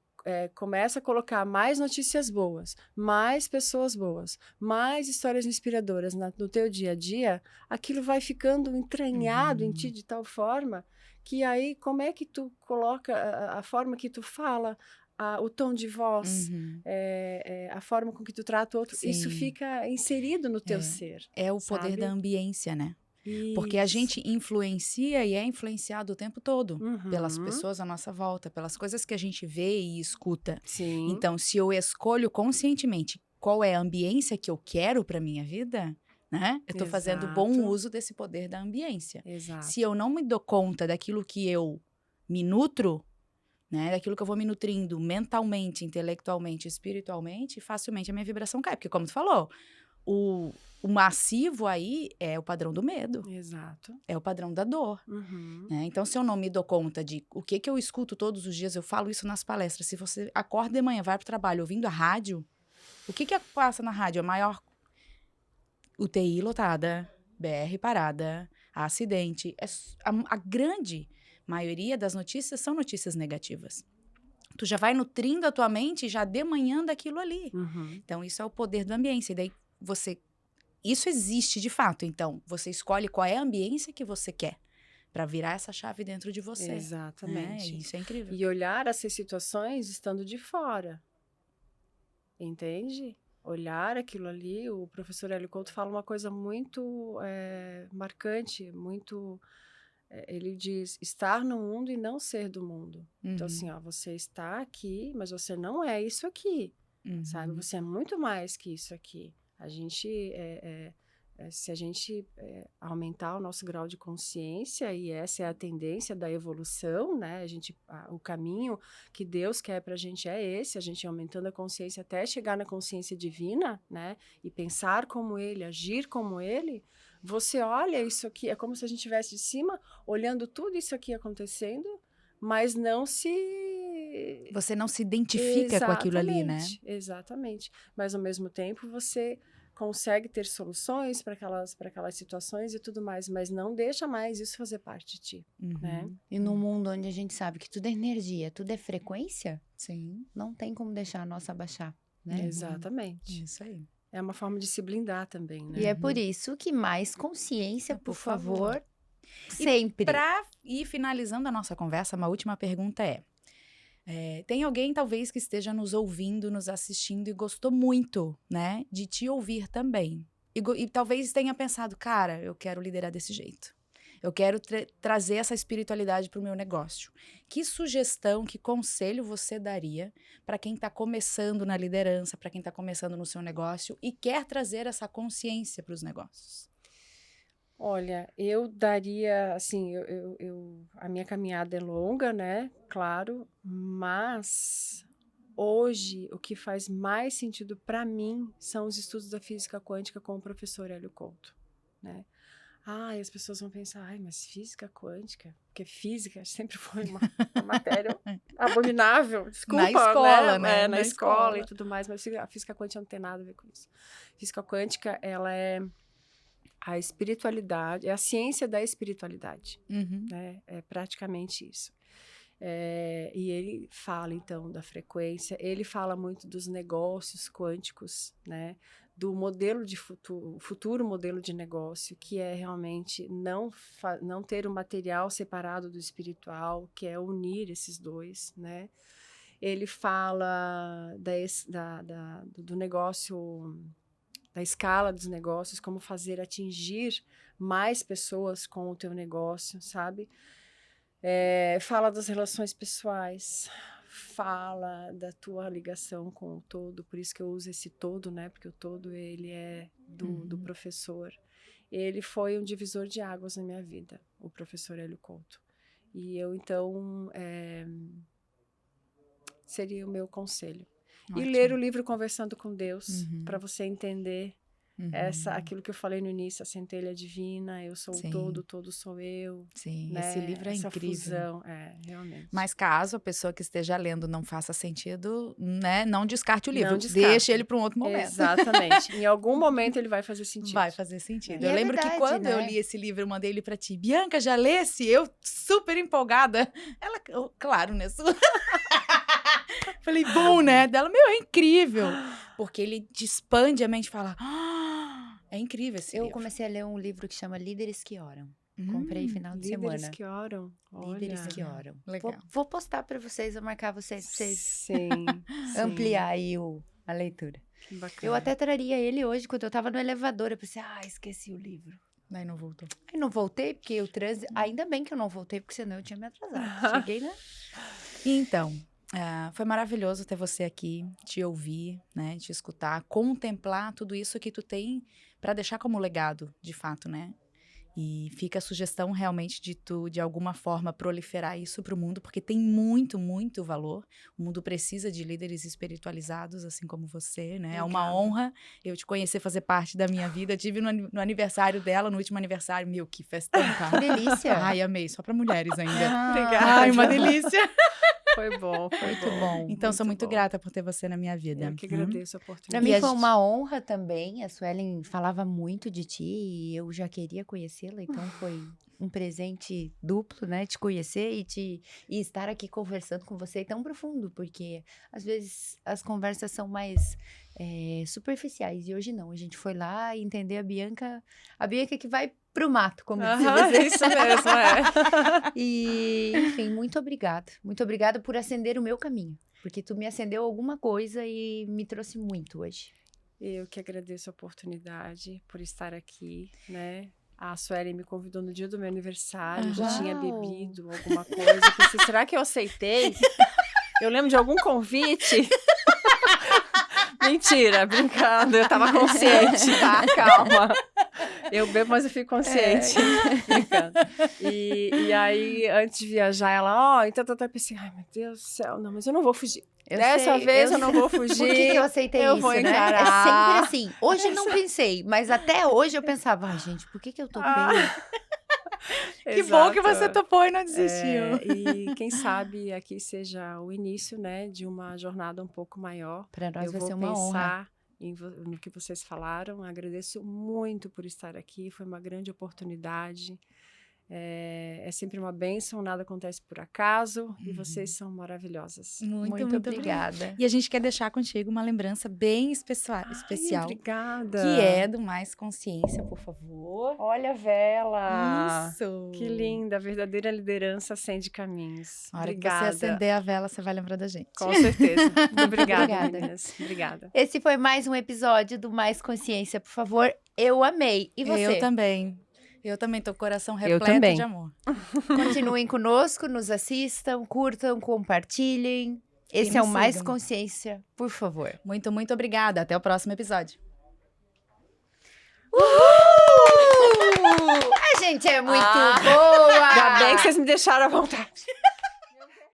começa a colocar mais notícias boas, mais pessoas boas, mais histórias inspiradoras no teu dia a dia, aquilo vai ficando entranhado em ti de tal forma que aí como é que tu coloca a forma que tu fala, o tom de voz, a forma com que tu trata o outro, isso Sim. fica inserido no teu ser. É o poder sabe? da ambiência, né? Porque a gente influencia e é influenciado o tempo todo pelas pessoas à nossa volta, pelas coisas que a gente vê e escuta. Sim. Então, se eu escolho conscientemente qual é a ambiência que eu quero para minha vida, né? Eu estou fazendo bom Exato. uso desse poder da ambiência. Exato. Se eu não me dou conta daquilo que eu me nutro, né? Daquilo que eu vou me nutrindo mentalmente, intelectualmente, espiritualmente, facilmente a minha vibração cai. Porque, como tu falou, o massivo aí é o padrão do medo. Exato. É o padrão da dor. Né? Então, se eu não me dou conta de o que eu escuto todos os dias, eu falo isso nas palestras. Se você acorda de manhã, vai para o trabalho ouvindo a rádio, o que passa na rádio? A maior UTI lotada, BR parada, acidente. A grande maioria das notícias são notícias negativas. Tu já vai nutrindo a tua mente já de manhã daquilo ali. Então, isso é o poder da ambiência. E daí, isso existe de fato. Então, você escolhe qual é a ambiência que você quer para virar essa chave dentro de você. Exatamente. Isso é incrível. E olhar essas situações estando de fora. Entende? Olhar aquilo ali. O professor Hélio Couto fala uma coisa muito marcante, muito... ele diz, estar no mundo e não ser do mundo. Então, assim, ó, você está aqui, mas você não é isso aqui. Sabe? Você é muito mais que isso aqui. A gente, se a gente aumentar o nosso grau de consciência, e essa é a tendência da evolução, né? O caminho que Deus quer para a gente é esse, a gente aumentando a consciência até chegar na consciência divina, né? E pensar como Ele, agir como Ele. Você olha isso aqui, é como se a gente estivesse de cima, olhando tudo isso aqui acontecendo, mas não se... Você não se identifica com aquilo ali, né? Exatamente. Mas, ao mesmo tempo, você consegue ter soluções para aquelas situações e tudo mais, mas não deixa mais isso fazer parte de ti, né? E num mundo onde a gente sabe que tudo é energia, tudo é frequência, Sim. não tem como deixar a nossa baixar, né? Exatamente. Isso aí. É uma forma de se blindar também, né? E é por isso que mais consciência, por favor, favor. sempre. Para ir finalizando a nossa conversa, uma última pergunta tem alguém talvez que esteja nos ouvindo, nos assistindo e gostou muito, né, de te ouvir também. E talvez tenha pensado, cara, eu quero liderar desse jeito. Eu quero trazer essa espiritualidade para o meu negócio. Que sugestão, que conselho você daria para quem está começando na liderança, para quem está começando no seu negócio e quer trazer essa consciência para os negócios? Olha, eu daria, assim, a minha caminhada é longa, né? Claro, mas hoje, o que faz mais sentido para mim são os estudos da física quântica com o professor Hélio Couto, né? E as pessoas vão pensar, mas física quântica? Porque física sempre foi uma matéria abominável, desculpa, Na escola, né? Na escola e tudo mais, mas a física quântica não tem nada a ver com isso. Física quântica, ela é a espiritualidade, é a ciência da espiritualidade, né? É praticamente isso. E ele fala, então, da frequência, ele fala muito dos negócios quânticos, né? Do modelo de futuro modelo de negócio, que é realmente não ter o material separado do espiritual, que é unir esses dois, né? Ele fala do negócio, da escala dos negócios, como fazer atingir mais pessoas com o teu negócio, sabe? Fala das relações pessoais, fala da tua ligação com o todo, por isso que eu uso esse todo, né? Porque o todo, ele é do professor. Ele foi um divisor de águas na minha vida, o professor Hélio Couto. E eu, então, seria o meu conselho. Ótimo. E ler o livro Conversando com Deus, para você entender aquilo que eu falei no início, a centelha divina, eu sou o todo sou eu. Sim, né? esse livro é essa incrível. Fusão, realmente. Mas caso a pessoa que esteja lendo não faça sentido, né, não descarte o livro, Não descarte. deixe ele para um outro momento. Exatamente. Em algum momento ele vai fazer sentido. Vai fazer sentido. E Eu é lembro verdade, que quando eu né? li esse livro, eu mandei ele pra ti. Bianca, já lesse? Eu super empolgada. Ela, claro, né? Falei, bom, né? Dela, é incrível. Porque ele te expande a mente e fala, é incrível esse Eu livro. comecei a ler um livro que chama Líderes que Oram. Comprei final de Líderes semana. que oram. Líderes Olha. que Oram. Legal. Vou postar para vocês, vou marcar vocês pra vocês Sim, ampliar aí a leitura. Que bacana. Eu até traria ele hoje, quando eu tava no elevador. Eu pensei, esqueci o livro. Daí não voltou. Aí não voltei, porque o trânsito... Ainda bem que eu não voltei, porque senão eu tinha me atrasado. Cheguei, né? Então, foi maravilhoso ter você aqui, te ouvir, né, te escutar, contemplar tudo isso que tu tem para deixar como legado, de fato, né? E fica a sugestão realmente de tu, de alguma forma, proliferar isso para o mundo, porque tem muito, muito valor. O mundo precisa de líderes espiritualizados, assim como você, né? É uma Obrigada. honra eu te conhecer, fazer parte da minha vida. Tive no aniversário dela, no último aniversário, que festão, Que cara. delícia. Ai, amei, só para mulheres ainda. Obrigada. Ai, uma delícia. Foi bom, foi Muito bom. Então, sou muito bom. grata por ter você na minha vida. Eu que agradeço a Pra oportunidade. mim E a foi gente- uma honra também. A Suelen falava muito de ti e eu já queria conhecê-la, então foi um presente duplo, né? Te conhecer e estar aqui conversando com você tão profundo, porque às vezes as conversas são mais superficiais e hoje não. A gente foi lá e entender a Bianca que vai pro mato, como disse você. Isso mesmo, E, enfim, muito obrigada. Muito obrigada por acender o meu caminho. Porque tu me acendeu alguma coisa e me trouxe muito hoje. Eu que agradeço a oportunidade por estar aqui, né? A Suelen me convidou no dia do meu aniversário, já tinha Uau. bebido alguma coisa. Eu pensei, será que eu aceitei? Eu lembro de algum convite. Mentira, brincando, eu tava consciente, tá? Calma. Eu bebo, mas eu fico consciente. Brincando. E aí, antes de viajar, ela, então eu pensei, ai meu Deus do céu, não, mas eu não vou fugir. Dessa vez eu não vou fugir. Por que eu aceitei eu isso, vou né? encarar. É sempre assim. Hoje não pensei, mas até hoje eu pensava, gente, por que eu topei? Que bom que Exato. você topou e não desistiu. E quem sabe aqui seja o início, né, de uma jornada um pouco maior. Pra nós Eu vai vou ser uma honra. pensar no que vocês falaram. Agradeço muito por estar aqui. Foi uma grande oportunidade. É sempre uma bênção, nada acontece por acaso. E vocês são maravilhosas. Muito obrigada. E a gente quer deixar contigo uma lembrança bem especial, Ai, obrigada. que é do Mais Consciência, por favor. Olha a vela. Isso! Que linda, a verdadeira liderança acende caminhos. A hora Obrigada. que você acender a vela, você vai lembrar da gente. Com certeza. Muito obrigada, Obrigada. meninas. Obrigada. Esse foi mais um episódio do Mais Consciência, por favor. Eu amei. E você? Eu também. Eu também tô com o coração repleto também. de amor. Continuem conosco, nos assistam, curtam, compartilhem. Esse é o nos Mais sigam. Consciência, por favor. Muito, muito obrigada. Até o próximo episódio. A gente é muito Ah. boa! Ainda bem que vocês me deixaram à vontade.